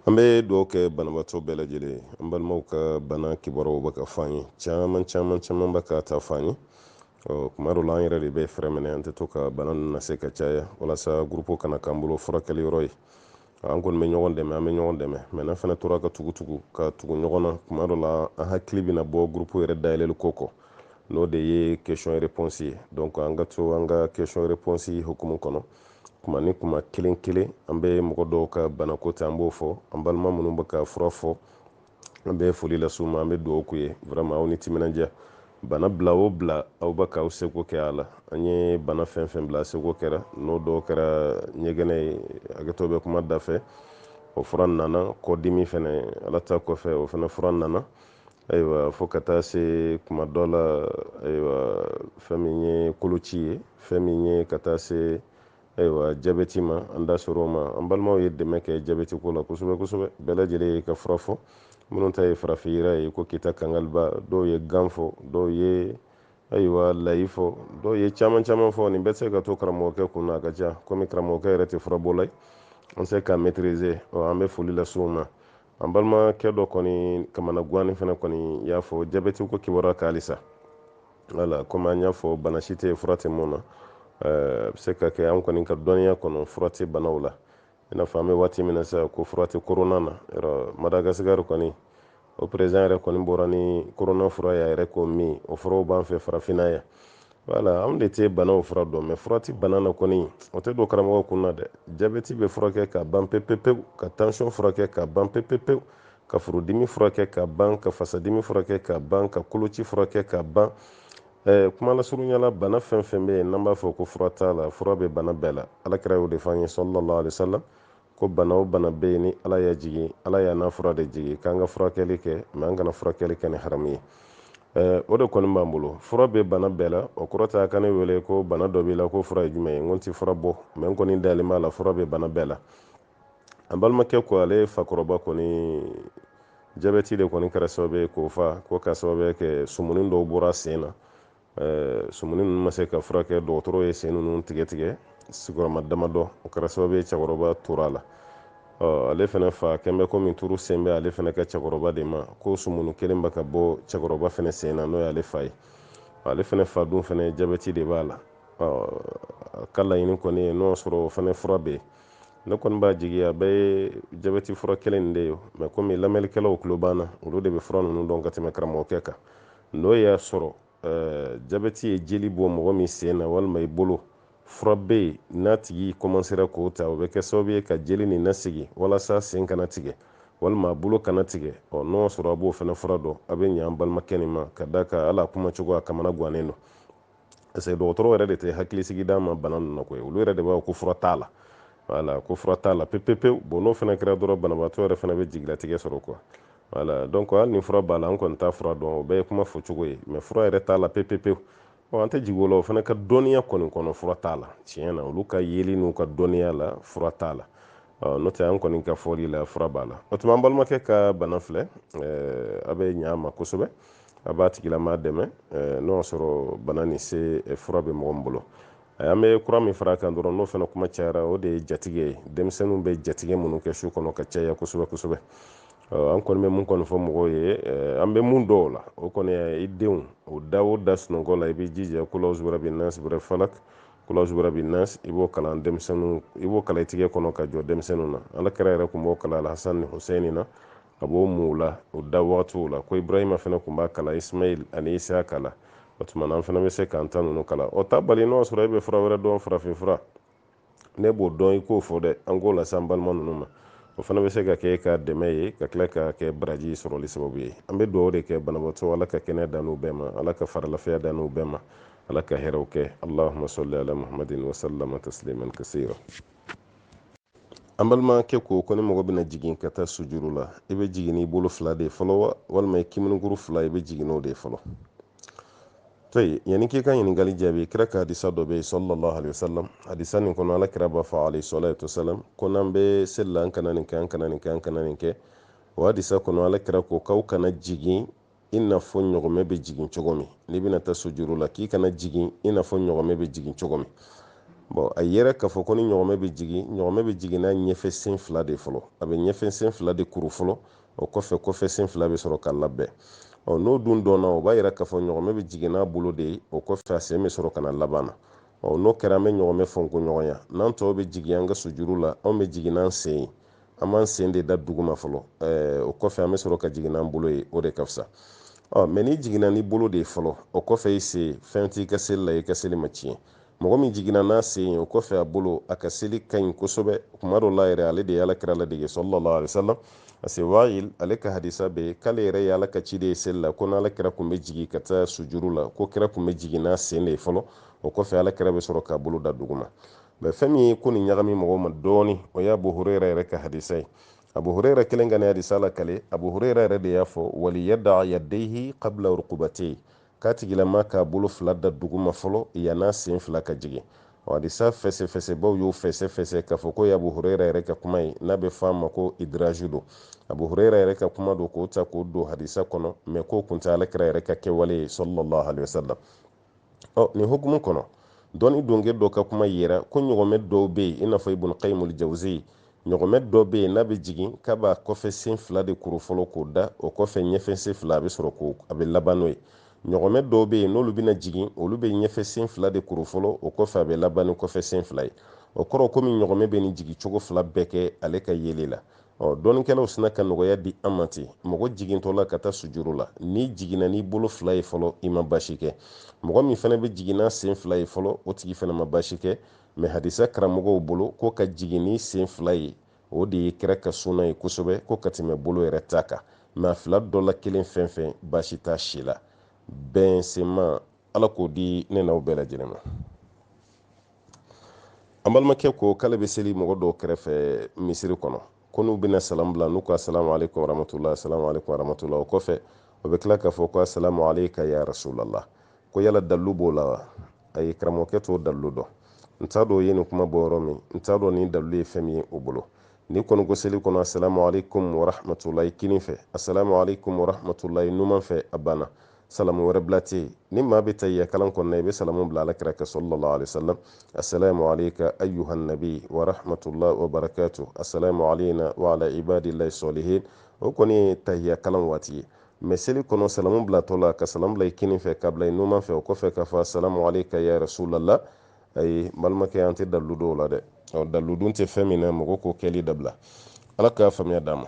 an bɛ dugawu kɛ banabaatɔ bɛɛ lajɛlen an balimaw ka bana kibaruyaw bɛ ka fɔ an ye caman bɛ ka taa fɔ an ye kuma dɔw la an yɛrɛ de bɛ fɛrɛ minɛ an tɛ to ka bana ninnu lase ka caya walasa gurupu kana k'an bolo furakɛli yɔrɔ ye an kɔni bɛ ɲɔgɔn dɛmɛ an bɛ ɲɔgɔn dɛmɛ mɛ n'an fana tora ka tugu ɲɔgɔn na kuma dɔw la an hakili bɛna bɔ gurupu yɛrɛ dayɛlɛli ko kɔ n'o de ye question réponse ye donc an ka to an ka question réponse hukumu kɔnɔ kuma ni kuma kelen kelen an bɛ mɔgɔ dɔw ka banako ta an b'o fɔ an balima minnu bɛ ka fura fɔ an bɛ foli las'u ma an bɛ dugawu k'u ye vraiment aw ni timinandiya bana bila o bila aw bɛ k'aw seko kɛ a la an ye bana fɛn fɛn bila seko kɛra n'o dɔw kɛra ɲɛgɛnɛ ye hakɛto bɛ kuma da fɛ o fura nana kɔdimi fɛnɛ ala ta kɔfɛ o fɛnɛ fura nana ayiwa fo ka taa se kuma dɔ la ayiwa fɛn min ye koloci ye fɛn min ye ka taa se ayiwa jabɛti ma an da sɔrɔ o ma an balimaw ye dɛmɛ kɛ jabɛti ko la kosɛbɛ kosɛbɛ bɛɛ lajɛlen ye ka fura fɔ minnu ta ye farafin yira ye ko kita kangaliba dɔw ye gan fɔ dɔw ye ayiwa layi fɔ dɔw ye caman caman fɔ nin bɛ se ka to karamɔgɔkɛ kun na a ka ca komi karamɔgɔkɛ yɛrɛ tɛ furabɔla ye an se ka maîtriser an bɛ foli lase u ma an balimakɛ dɔ kɔni kamana guwani fana kɔni y'a fɔ jabɛti ko kibaruya ka halisa wala komi an y'a fɔ bana si tɛ fura tɛ mun na a bɛ se ka kɛ an kɔni ka dɔnniya kɔnɔ fura tɛ banaw la i n'a fɔ an bɛ waati min na sisan ko fura tɛ korona na yɔrɔ Madagascar kɔni o président yɛrɛ kɔni bɔra ni korona fura ye a yɛrɛ ko min o furaw b'an fɛ farafinna yan wala anw de tɛ banaw fura dɔn mɛ fura tɛ bana na kɔni o tɛ don karamɔgɔ kun na dɛ jabɛti bɛ furakɛ ka ban pepepewu ka tension furakɛ ka ban pepepewu ka furudimi furakɛ ka ban ka fasadimi furakɛ ka ban ka koloci furakɛ ka ban kuma lasurunyala bana fɛn fɛn bɛ yen n'an b'a fɔ ko fura t'a la fura bɛ bana bɛɛ la alakira y'o de fɔ an ye sallallahu alaihi wasallam ko bana o bana bɛ yen ni ala y'a jigin ala y'a n'a fura de jigin k'an ka furakɛli kɛ mɛ an kana furakɛli kɛ ni haramu ye o de kɔni b'an bolo fura bɛ bana bɛɛ la o kɔrɔ tɛ a ka ne wele ko bana dɔ b'i la ko fura ye jumɛn ye n ko n tɛ fura bɔ mɛ n kɔni dalen b'a la fura bɛ bana bɛɛ la an balimakɛ ko ale fakɔrɔba kɔni jabɛti de kɔni kɛra sababu ye k'o fa ko ka sababu kɛ sumuni dɔw bɔra sen na sumuni ninnu ma se ka furakɛ dɔgɔtɔrɔ ye sen ninnu tigɛ tigɛ sigiyɔrɔma damadɔ o kɛra sababu ye cɛkɔrɔba tora a la ale fana fa kɛnbɛ komi turu sen bɛ ale fana ka cɛkɔrɔba de ma ko sumuni kelen bɛ ka bɔ cɛkɔrɔba fana sen na n'o ye ale fa ye ale fana fa dun fana jabɛti de b'a la a ka laɲini kɔni ye n'o sɔrɔ o fana fura bɛ yen ne kɔni b'a jigi a bɛɛ ye jabɛti fura kelen in de ye mɛ komi lamɛnnikɛlaw tulo banna olu de bɛ fura ninnu dɔn ka tɛmɛ karamɔgɔkɛ kan n'o y'a sɔrɔ jabɛti ye jeli bɔ mɔgɔ min sen na walima i bolo fura bɛ yen n'a tigi commencera k'o ta o bɛ kɛ sababu ye ka jeli nin lasigi walasa sen kana tigɛ walima a bolo kana tigɛ n'o sɔrɔ a b'o fana fura dɔn a bɛ ɲɛ an balimakɛ nin ma ka da kan hali a kuma cogo a kamana gannen don parce que dɔgɔtɔrɔ yɛrɛ de tɛ hakilisigi d'a ma bana ninnu na koyi olu yɛrɛ de b'a fɔ ko fura t'a la wala ko fura t'a la pepepewu bon n'o fana kɛra dɔrɔn banabaatɔ yɛrɛ fana bɛ jigilatigɛ sɔrɔ quoi wala donc hali ni fura b'a la an kɔni t'a fura dɔn o bɛɛ ye kuma fɔ cogo ye mɛ fura yɛrɛ t'a la pepepewu an tɛ jigi o la o fana ka dɔnniya kɔni kɔnɔ fura t'a la tiɲɛ na olu ka yeli n'u ka dɔnniya la fura t'a la n'o tɛ an kɔni ka fɔli la fura b'a la o tuma an balimakɛ ka bana filɛ a bɛ ɲɛ a ma kosɛbɛ a b'a tigilama dɛmɛ n'o y'a sɔrɔ bana nin se fura bɛ mɔgɔ min bolo an bɛ kura min fara kan dɔrɔn n'o fana kuma cayara o de ye jatigɛ ye denmisɛnninw bɛ jatigɛ minnu kɛ su kɔnɔ ka caya kosɛbɛ kosɛbɛ an kɔni bɛ mun kɔni fɔ mɔgɔw ye an bɛ mun dɔw la o kɔni i denw o da o da sunɔgɔ la i b'i jija kulauzubira bin nas bira falak kulauzubira bin nas i b'o kalan denmisɛnninw i b'o kalan i tigɛ kɔnɔ ka jɔ denmisɛnninw na alakira yɛrɛ tun b'o kalan alhasan ni husɛni na a b'o mun la o da wagatiw la ko ibrahima fana tun b'a kalan ismail ani isaka la o tuma na an fana bɛ se k'an ta ninnu kalan o ta bali n'o sɔrɔ e bɛ fura wɛrɛ dɔn farafin fura ne b'o dɔn i k'o fɔ dɛ an k'o lase an balima ninnu ma o fana bɛ se ka kɛ ka dɛmɛ ye ka tila ka kɛ baraji sɔrɔli sababu ye an bɛ dugawu de kɛ banabaatɔ ala ka kɛnɛya dan n'u bɛɛ ma ala ka faralafiya dan n'u bɛɛ ma ala ka hɛrɛw kɛ allahumma salli ala muhammadin wa sallama tasliman kasira an balimakɛ ko ko ni mɔgɔ bɛna jigin ka taa sujuru la i bɛ jigin n'i bolo fila de fɔlɔ wa walima i kiminiguru fila i bɛ jigin n'o de fɔlɔ tayi yani k'i ka ɲininkali jaabi kira ka hadisa dɔ bɛ yen sallallahu alaihi wasallam hadisa nin kɔnɔ ala kira b'a fɔ alayhi salatu wasalam ko n'an bɛ seli la an kana nin kɛ an kana nin kɛ an kana nin kɛ o hadisa kɔnɔ ala kira ko k'aw kana jigin i n'a fɔ ɲɔgɔmɛ bɛ jigin cogo min n'i bɛna taa sujuru la k'i kana jigin i n'a fɔ ɲɔgɔmɛ bɛ jigin cogo min bon a yɛrɛ k'a fɔ ko ni ɲɔgɔmɛ bɛ jigin n'a ɲɛfɛ sen fila de fɔlɔ a bɛ ɲɛfɛ sen fila de kuru fɔlɔ o kɔfɛ sen fila bɛ sɔrɔ ka labɛn n'o dun dɔnna o b'a yira k'a fɔ ɲɔgɔmɛ bɛ jigin n'a bolo de ye o kɔfɛ a sen bɛ sɔrɔ ka na laban na n'o kɛra an bɛ ɲɔgɔmɛ fɔnko ɲɔgɔn ya n'an tɔw bɛ jigin an ka sujuru la anw bɛ jigin n'an sen ye an b'an sen de da duguma fɔlɔ o kɔfɛ an bɛ sɔrɔ ka jigin n'an bolo ye o de ka fisa mɛ n'i jiginna n'i bolo de ye fɔlɔ o kɔfɛ i sen fɛn t'i ka seli la i ka seli ma tiɲɛ mɔgɔ min jiginna n'a sen ye o kɔfɛ a bolo a ka seli ka ɲi kosɛbɛ kuma dɔw la yɛrɛ ale de ye alakira ladege sallallahu alaihi wasallam parce que wa'il ale ka hadisa bɛ k'ale yɛrɛ ye ala ka ciden ye seli la ko n'alakira tun bɛ jigin ka taa sujuru la ko kira tun bɛ jigin n'a sen de ye fɔlɔ o kɔfɛ alakira bɛ sɔrɔ k'a bolo da duguma mɛ fɛn min ye ko nin ɲagami mɔgɔw ma dɔɔni o y'a Abu Hurayra yɛrɛ ka hadisa ye abu huraira kelen gane hadisa la kale abu huraira yɛrɛ de y'a fɔ wali yada yadayhi qabla rukubati k'a tigilama k'a bolo fila da duguma fɔlɔ yan'a sen fila ka jigin o hadisa fɛsɛfɛsɛbaw y'o fɛsɛfɛsɛ k'a fɔ ko ye abu huraira yɛrɛ ka kuma ye n'a bɛ fɔ a ma ko idraju don abu huraira yɛrɛ ka kuma don k'o ta k'o don hadisa kɔnɔ mɛ k'o kun tɛ alakira yɛrɛ ka kɛwale ye sallallahu alaihi wasallam nin hukumu kɔnɔ dɔnni donge dɔ ka kuma yira ko ɲɔgɔnmɛ dɔw bɛ yen i n'a fɔ ibn qayyim al-jawzi ɲɔgɔnmɛ dɔ bɛ yen n'a bɛ jigin k'a b'a kɔfɛ sen fila de kuru fɔlɔ k'o da o kɔfɛ ɲɛfɛ sen fila a bɛ sɔrɔ k'o a bɛ laban n'o ye ɲɔgɔnmɛ dɔw bɛ yen n'olu bɛna jigin olu bɛ ɲɛfɛ sen fila de kuru fɔlɔ o kɔfɛ a bɛ laban ni kɔfɛ sen fila ye o kɔrɔ komi ɲɔgɔnmɛ bɛ nin jigin cogo fila bɛɛ kɛ ale ka yeli la dɔnnikɛlaw sina ka nɔgɔya di an ma ten mɔgɔ jigintɔ la ka taa sujuru la n'i jiginna n'i bolo fila ye fɔlɔ i ma basi kɛ mɔgɔ min fana bɛ jigin n'a sen fila ye fɔlɔ o tigi fana ma basi kɛ mɛ hadisa karamɔgɔw bolo ko ka jigin ni sen fila ye o de ye kɛra ka sunna ye kosɛbɛ ko ka tɛmɛ bolo yɛrɛ ta kan mɛ a fila dɔ la kelen fɛn fɛn basi t'a si la bɛnsema ala k'o di ne n'aw bɛɛ lajɛlen ma an balimakɛ ko k'ale bɛ seli mɔgɔ dɔw kɛrɛfɛ misiri kɔnɔ ko n'u bɛna salamu bila n'u ko asalamu alaikum warahmatullahi asalamu alaikum warahmatullahi o kɔfɛ o bɛ tila k'a fɔ ko asalamu alaika ya rasulallah ko yala dalu b'o la wa ayi karamɔgɔkɛ t'o dalu dɔn n t'a dɔn o ye nin kuma bɔ yɔrɔ min n t'a dɔn nin dalu ye fɛn min ye o bolo ni kɔni ko seli kɔnɔ asalamu alaikum warahmatullahi kini fɛ asalamu alaikum warahmatullahi numan fɛ a banna salamu wɛrɛ bila tɛ yen ni maa bɛ tahiyya kalan kɔnɔna i bɛ salamu bila alakira kan sallallahu alaihi wasallam assalamu alayka ayyuhan nabi wa rahmatullahi wa barakatuh assalamu alayna wa ala ibadillahi salihin o kɔni ye tahiyya kalan waati ye mɛ seli kɔnɔ salamu bilatɔ la ka salamu bila i kini fɛ ka bila i numan fɛ o kɔfɛ k'a fɔ assalamu alayka ya rasulallah ayi balimakɛ an tɛ dalu dɔw la dɛ dalu dun tɛ fɛn min na mɔgɔ k'o kɛli dabila ala k'a faamuya d'a ma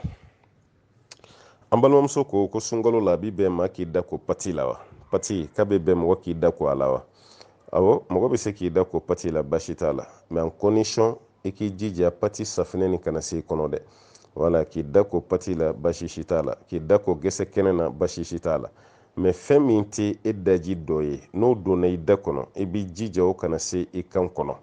an balimamuso ko sunkalo la a bi bɛn maa k'i da ko pati la wa pati k'a bɛ bɛn mɔgɔ k'i da ko a la wa awɔ mɔgɔ bɛ se k'i da ko pati la basi t'a la mɛ en condition i k'i jija pati safinɛ nin kana se i kɔnɔ dɛ wala k'i da ko pati la basi si t'a la k'i da ko gɛsɛ kɛnɛ na basi si t'a la mɛ fɛn min tɛ e daji dɔ ye n'o donna i da kɔnɔ i b'i jija o kana se i kan kɔnɔ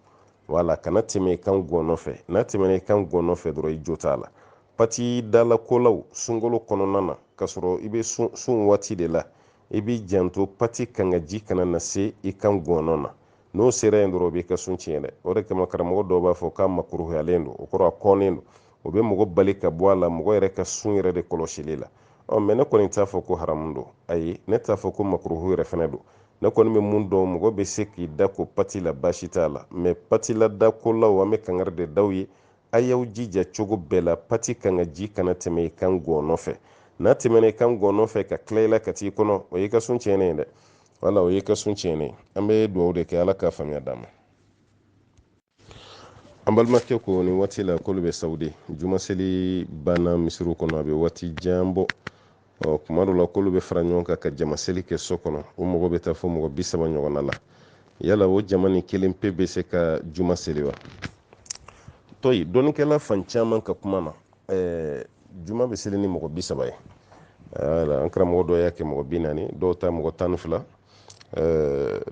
wala kana tɛmɛ i kan gɔnɔ fɛ n'a tɛmɛna i kan gɔnɔ fɛ dɔrɔn i jo t'a la pati dalakolaw sunkalo kɔnɔna na k'a sɔrɔ i bɛ sun waati de la i b'i janto pati kan ka ji kana na se i kan gɔnɔ na n'o sera yen dɔrɔn o b'i ka sun tiɲɛ dɛ o de kama karamɔgɔ dɔw b'a fɔ k'a makuruhuyalen don o kɔrɔ a kɔnnen don o bɛ mɔgɔ bali ka bɔ a la mɔgɔ yɛrɛ ka sun yɛrɛ de kɔlɔsili la mɛ ne kɔni t'a fɔ ko haramu don ayi ne t'a fɔ ko makuruhu yɛrɛ fɛnɛ don ne kɔni bɛ mun dɔn mɔgɔ bɛ se k'i da ko pati la basi t'a la mɛ pati la dakolaw an bɛ kangari de daw ye a y'aw jija cogo bɛɛ la pati kan ka ji kana tɛmɛ i kan gɔnɔ fɛ n'a tɛmɛna i kan gɔnɔ fɛ ka tila i la ka t'i kɔnɔ o y'i ka sun tiɲɛnen ye dɛ wala o y'i ka sun tiɲɛnen an bɛ dugawu de kɛ ala k'a faamuya d'an ma an balimakɛ ko nin waati la k'olu bɛ sawudi jumaseli banna misiriw kɔnɔ a bɛ waati jan bɔ kuma dɔ la k'olu bɛ fara ɲɔgɔn kan ka jamaseli kɛ so kɔnɔ o mɔgɔ bɛ taa fɔ mɔgɔ 30 ɲɔgɔnna la yala o jama ni kelen pe bɛ se ka juma seli wa tɔyi dɔnnikɛla fan caman ka kuma na juma bɛ seli ni mɔgɔ 30 ye an karamɔgɔ dɔ y'a kɛ mɔgɔ 40 dɔw ta mɔgɔ 12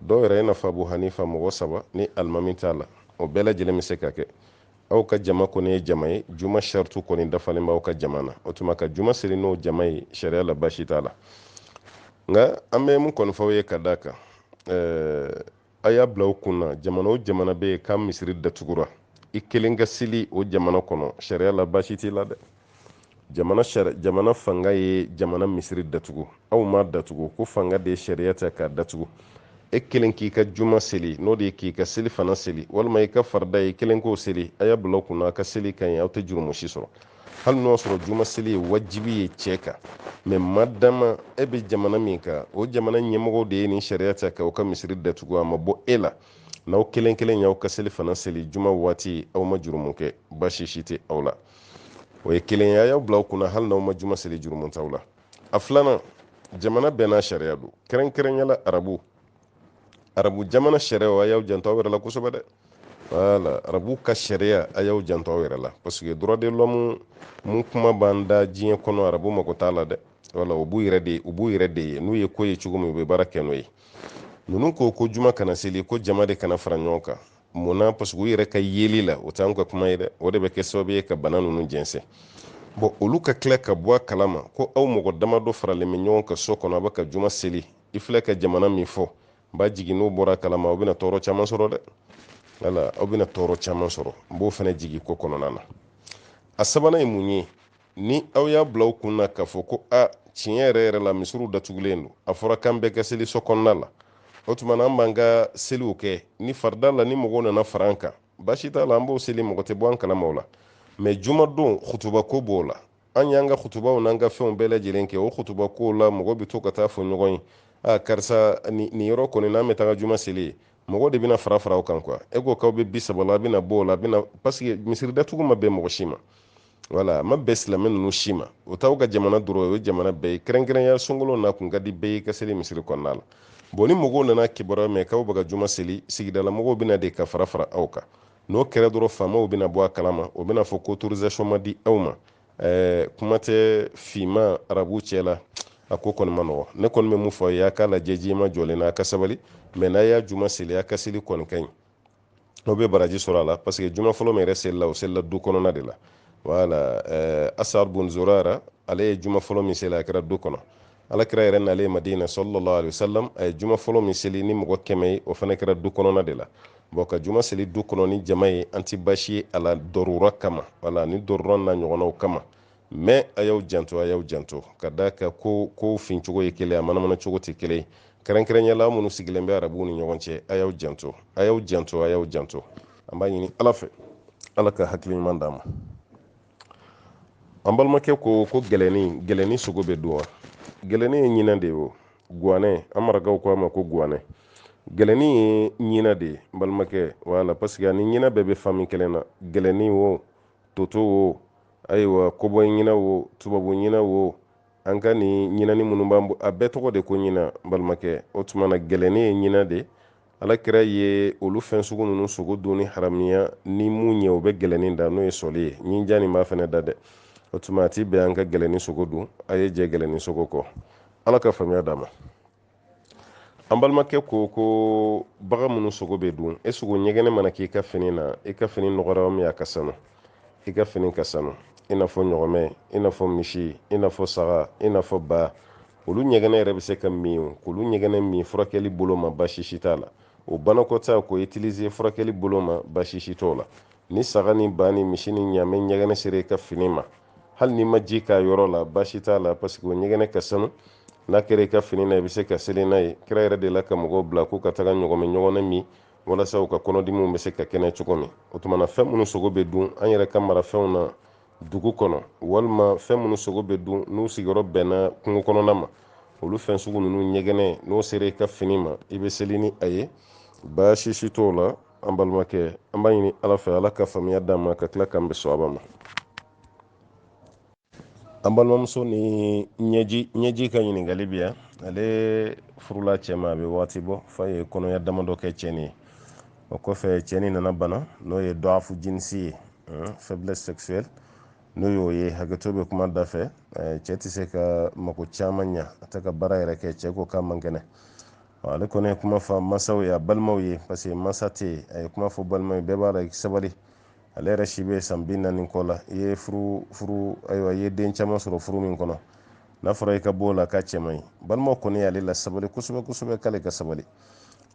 dɔw yɛrɛ i n'a fɔ abu hanifa mɔgɔ 3 ni alimami t'a la o bɛɛ lajɛlen bɛ se ka kɛ aw ka jama kɔni ye jama ye juma shartu kɔni dafalen b'aw ka jama na o tuma ka juma seli n'o jama ye sariya la basi t'a la nka an bɛ mun kɔni fɔ ye ka d'a kan a y'a bila o kun na jamana o jamana bɛ yen k'a misiri datugura i kelen ka seli o jamana kɔnɔ sariya la basi t'i la dɛ jamana fanga ye jamana misiri datugu aw ma datugu ko fanga de ye sariya ta k'a datugu e kelen k'i ka juma seli n'o de ye k'i ka seli fana seli walima i ka farida ye kelen k'o seli a y'a bila o kunna a ka seli ka ɲi aw tɛ jurumu si sɔrɔ hali n'o sɔrɔ juma seli ye wajibi ye cɛ kan mɛ madama e bɛ jamana min kan o jamana ɲɛmɔgɔw de ye nin sariya ta k'aw ka misiri datugu a ma bɔ e la n'aw kelen kelen y'aw ka seli fana seli juma waati aw ma jurumu kɛ basi si tɛ aw la o ye kelen ye a y'aw bila o kunna hali n'aw ma juma seli jurumu t'aw la a filanan jamana bɛɛ n'a sariya don kɛrɛnkɛrɛnyala arabu jamana sariya a y'aw janto aw yɛrɛ la kosɛbɛ dɛ wala arabu ka sariya a y'aw janto aw yɛrɛ la parce que droit de l'homme mun kuma b'an da diɲɛ kɔnɔ arabu mako t'a la dɛ wala u b'u yɛrɛ de ye n'u ye ko ye cogo min u bɛ baara kɛ n'o ye ninnu ko juma kana seli ko jama de kana fara ɲɔgɔn kan munna parce que u yɛrɛ ka yeli la o t'anw ka kuma ye dɛ o de bɛ kɛ sababu ye ka bana ninnu jɛnsɛn bon olu ka tila ka bɔ a kalama ko aw mɔgɔ dama dɔ faralen bɛ ɲɔgɔn ka so kɔnɔ a bɛ ka juma seli i filɛ ka jamana min fɔ n b'a jigin n'o bɔra a kalama aw bɛna tɔɔrɔ caman sɔrɔ dɛ wala aw bɛna tɔɔrɔ caman sɔrɔ n b'o fana jigin ko kɔnɔna na a sabanan ye mun ye ni aw y'a bila aw kun na k'a fɔ ko a tiɲɛ yɛrɛ yɛrɛ la misiriw datugulen don a fɔra k'an bɛɛ ka seli so kɔnɔna la o tuma na an b'an ka seliw kɛ ni farida la ni mɔgɔw nana fara an kan baasi t'a la an b'o seli mɔgɔ tɛ bɔ an kalamaw la mɛ juma don hutuba ko b'o la an y'an ka hutubaw n'an ka fɛnw bɛɛ lajɛlen kɛ o hutuba ko la mɔgɔ bɛ to ka taa fɔ ɲɔgɔn ye a karisa nin yɔrɔ kɔni n'an bɛ taga juma seli ye mɔgɔ de bɛna fara fara aw kan quoi e ko k'aw bɛ 30 la a bɛna bɔ o la a bɛna parce que misiri datugu ma bɛn mɔgɔ si ma wala ma bɛɛ silamɛ ninnu si ma o t'aw ka jamana dɔrɔn o ye jamana bɛɛ ye kɛrɛnkɛrɛnya sunkalo na kun ka di bɛɛ ye ka seli misiri kɔnɔna la bon ni mɔgɔw nana kibaruya mɛn k'aw bɛ ka juma seli sigidala mɔgɔw bɛna de ka fara fara aw kan n'o kɛra dɔrɔn faamaw bɛna bɔ a kalama o bɛna fɔ ko autorisation ma di aw ma kuma tɛ finma arabu cɛ la a ko kɔni ma nɔgɔ ne kɔni bɛ mun fɔ a ye a k'a lajɛ jima jɔlen na a ka sabali mɛ n'a y'a juma seli a ka seli kɔni ka ɲi aw bɛ baraji sɔrɔ a la parce que juma fɔlɔ min yɛrɛ selila o selila du kɔnɔna de la wala asar bun zurara ale ye juma fɔlɔ min seli a kɛra du kɔnɔ alakira yɛrɛ nalen madina sallallahu alaihi wasallam a ye juma fɔlɔ min seli ni mɔgɔ 100 ye o fana kɛra du kɔnɔna de la bon ka juma seli du kɔnɔ ni jama ye an ti baasi ye a la dɔrura kama wala ni dɔrura n'a ɲɔgɔnnaw kama mais a y'aw janto ka da ka ko fin cogo ye kelen a manamana cogo tɛ kelen kɛrɛnkɛrɛnyala minnu sigilen bɛ arabuw ni ɲɔgɔn cɛ a y'aw janto an b'a ɲini ala fɛ ala ka hakili ɲuman d'an ma an balimakɛ ko gɛlɛni sogo bɛ don wa gɛlɛni ye ɲinɛ de ye o guwanɛ an marakaw ko a ma ko guwanɛ gɛlɛni ye ɲinɛ de ye n balimakɛ wala parce que ani ɲinɛ bɛɛ bɛ fami kelen na gɛlɛni wo toto wo ayiwa kɔbɔ ɲinɛ wo tubabu ɲinɛ wo an ka ni ɲinɛni minnu b'an a bɛɛ tɔgɔ de ko ɲinɛ n balimakɛ o tuma na gɛlɛni ye ɲinɛ de alakira ye olu fɛn sugu ninnu sogo dun ni haramiya ni mun ɲɛ o bɛ gɛlɛni da n'o ye sɔli ye ɲinja nin b'a fɛnɛ da dɛ o tuma a ti bɛn an ka gɛlɛni sogo dun a ye jɛ gɛlɛni sogo kɔ ala ka faamuya d'a ma an balimakɛ ko bagan minnu sogo bɛ dun e sogo ɲɛgɛnɛ mana k'i ka fini na i ka fini nɔgɔra min a ka sanu i ka fini ka sanu i n'a fɔ ɲɔgɔmɛ i n'a fɔ misi i n'a fɔ saga i n'a fɔ ba olu ɲɛgɛnɛ yɛrɛ bɛ se ka min k'olu ɲɛgɛnɛ min furakɛli bolo ma baasi si t'a la o banakɔtaa ko utiliser furakɛli bolo ma baasi si t'o la ni saga ni ba ni misi ni ɲaamɛ ɲɛgɛnɛ sera i ka fini ma hali ni ma ji k'a yɔrɔ la baasi t'a la parce que o ɲɛgɛnɛ ka sanu n'a kɛra i ka fini na i bɛ se ka seli n'a ye kira yɛrɛ de la ka mɔgɔw bila k'u ka taga ɲɔgɔnɛ min walasa u ka kɔnɔdimiw bɛ se ka kɛnɛ cogo min o tuma na fɛn minnu sogo bɛ dun an yɛrɛ ka marafɛnw na dugu kɔnɔ walima fɛn minnu sogo bɛ dun n'u sigiyɔrɔ bɛnna kungo kɔnɔna ma olu fɛn sugu ninnu ɲɛgɛnɛ n'o sera i ka fini ma i bɛ seli ni a ye baasi si t'o la an balimakɛ an b'a ɲini ala fɛ ala ka faamuya d'an ma ka tila k'an bɛ sɔn ma an balimamuso ni ɲɛji ka ɲininkali bi yan ale furula cɛ ma a bɛ waati bɔ fa ye kɔnɔya damadɔ kɛ cɛni ye o kɔfɛ cɛni nana bana n'o ye dɔafu jinsi ye faiblesse sexuelle n'o y'o ye hakɛto bɛ kuma da fɛ cɛ tɛ se ka mako caman ɲa a tɛ ka baara yɛrɛ kɛ cɛ ko k'a man kɛnɛ ale kɔni ye kuma fɔ mansaw ye a balimaw ye parce que mansa tɛ yen a ye kuma fɔ balimaw ye bɛɛ b'a la i sabali ale yɛrɛ si bɛ san 40 kɔ la i ye ayiwa i ye den caman sɔrɔ furu min kɔnɔ n'a fɔra i ka bɔ o la k'a cɛ man ɲi balimaw kɔni y'ale la sabali kosɛbɛ k'ale ka sabali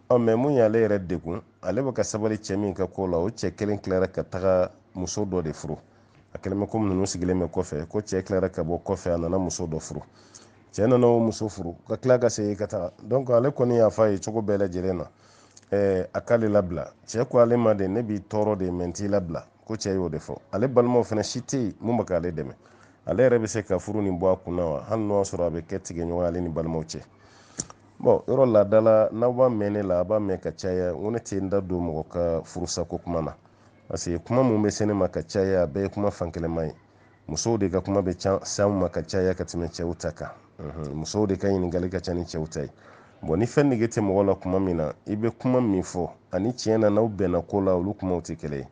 mɛ mun y'ale yɛrɛ degun ale bɛ ka sabali cɛ min ka ko la o cɛ kelen tilara ka taga muso dɔ de furu a kɛlen bɛ komi ninnu sigilen bɛ kɔfɛ ko cɛ tilara ka bɔ kɔfɛ a nana muso dɔ furu cɛ nana o muso furu ka tila ka segin ka taga donc ale kɔni y'a fɔ a ye cogo bɛɛ lajɛlen na a k'ale labila cɛ ko ale ma de ne b'i tɔɔrɔ de mɛ n t'i labila ko cɛ y'o de fɔ ale balimaw fana si tɛ yen mun bɛ k'ale dɛmɛ ale yɛrɛ bɛ se ka furu nin bɔ a kunna wa hali n'o y'a sɔrɔ a bɛ kɛ tigɛɲɔgɔn ale ni balimaw cɛ bon yɔrɔ laadala n'aw b'a mɛn ne la a b'a mɛn ka caya n ko ne tɛ n da don mɔgɔ ka furusako kuma na parce que kuma mun bɛ se ne ma ka caya a bɛɛ ye kuma fankɛlɛma ye musow de ka kuma bɛ s'anw ma ka caya ka tɛmɛ cɛw ta kan musow de ka ɲininkali ka ca ni cɛw ta ye bon ni fɛn nege tɛ mɔgɔ la kuma min na i bɛ kuma min fɔ ani tiɲɛ na n'aw bɛnna ko la olu kumaw tɛ kelen ye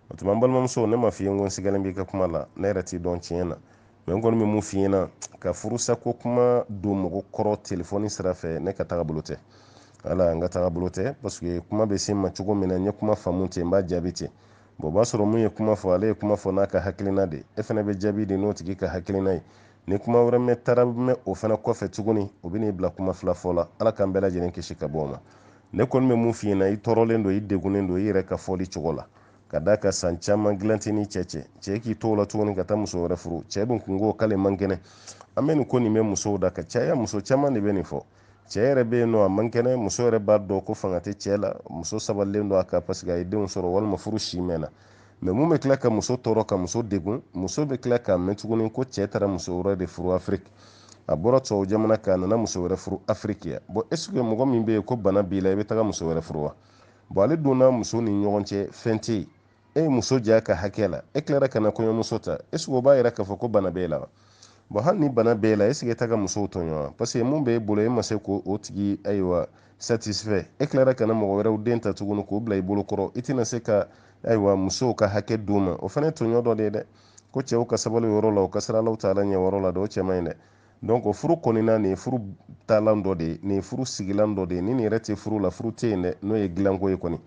o tuma n balimamuso ne ma f'i ye n ko n sigalen b'i ka kuma la ne yɛrɛ t'i dɔn tiɲɛ na mɛ n kɔni bɛ mun f'i ɲɛna ka furusako kuma don mɔgɔ kɔrɔ telefɔni sira fɛ ne ka taagabolo tɛ ala n ka taagabolo tɛ parce que kuma bɛ se n ma cogo min na n ye kuma faamu ten n b'a jaabi ten bon b'a sɔrɔ mun ye kuma fɔ ale ye kuma fɔ n'a ka hakilina de e fana bɛ jaabi de n'o tigi ka hakilina ye ni kuma wɛrɛ mɛ taara mɛ o fana kɔfɛ tuguni o bɛ n'i bila kuma fila fɔ la ala k'an bɛɛ lajɛlen kisi ka bɔ o ma ne kɔni bɛ mun f'i ɲɛna i tɔɔrɔlen don i degunnen don i yɛrɛ ka fɔli cogo la ka d'a ka san caman dilanti ni cɛ k'i to o la tuguni ka taa muso wɛrɛ furu cɛ dun kun ko k'ale man kɛnɛ an bɛ nin ko nin bɛ musow da ka caya muso caman de bɛ nin fɔ cɛ yɛrɛ bɛ yen nɔ a man kɛnɛ muso yɛrɛ b'a dɔn ko fanga tɛ cɛ la muso sabalilen don a kan parce que a ye denw sɔrɔ walima furu si mɛnna mɛ mun bɛ tila ka muso tɔɔrɔ ka muso degun muso bɛ tila k'a mɛn tuguni ko cɛ taara muso wɛrɛ de furu afiriki a bɔra tubabu jamana kan a nana muso wɛrɛ furu afiriki ya bon est ce que mɔgɔ min bɛ yen ko bana b'i la i bɛ taga muso wɛrɛ furu wa bon ale donna muso ni ɲɔgɔn cɛ fɛn tɛ yen e ye muso diya ka hakɛ la e tilara ka na kɔɲɔmuso ta est ce que o b'a yira k'a fɔ ko bana b'e la wa bon hali ni bana b'e la est ce que e taga musow tɔɲɔ wa parce que mun b'e bolo e ma se k'o tigi ayiwa satisfait e tilara ka na mɔgɔ wɛrɛw den ta tuguni k'o bila i bolo kɔrɔ i tɛna se ka ayiwa musow ka hakɛ d'u ma o fana ye tɔɲɔ dɔ de ye dɛ ko cɛw ka sabali o yɔrɔ la o ka sira Alahu taala ɲɛ o yɔrɔ la dɛ o cɛ man ɲi dɛ donc furu kɔnɔna nin ye furu taalan dɔ de ye nin ye furu sigilan dɔ de ye ni nin yɛrɛ tɛ furu la furu tɛ yen dɛ n'o ye dilanko ye kɔni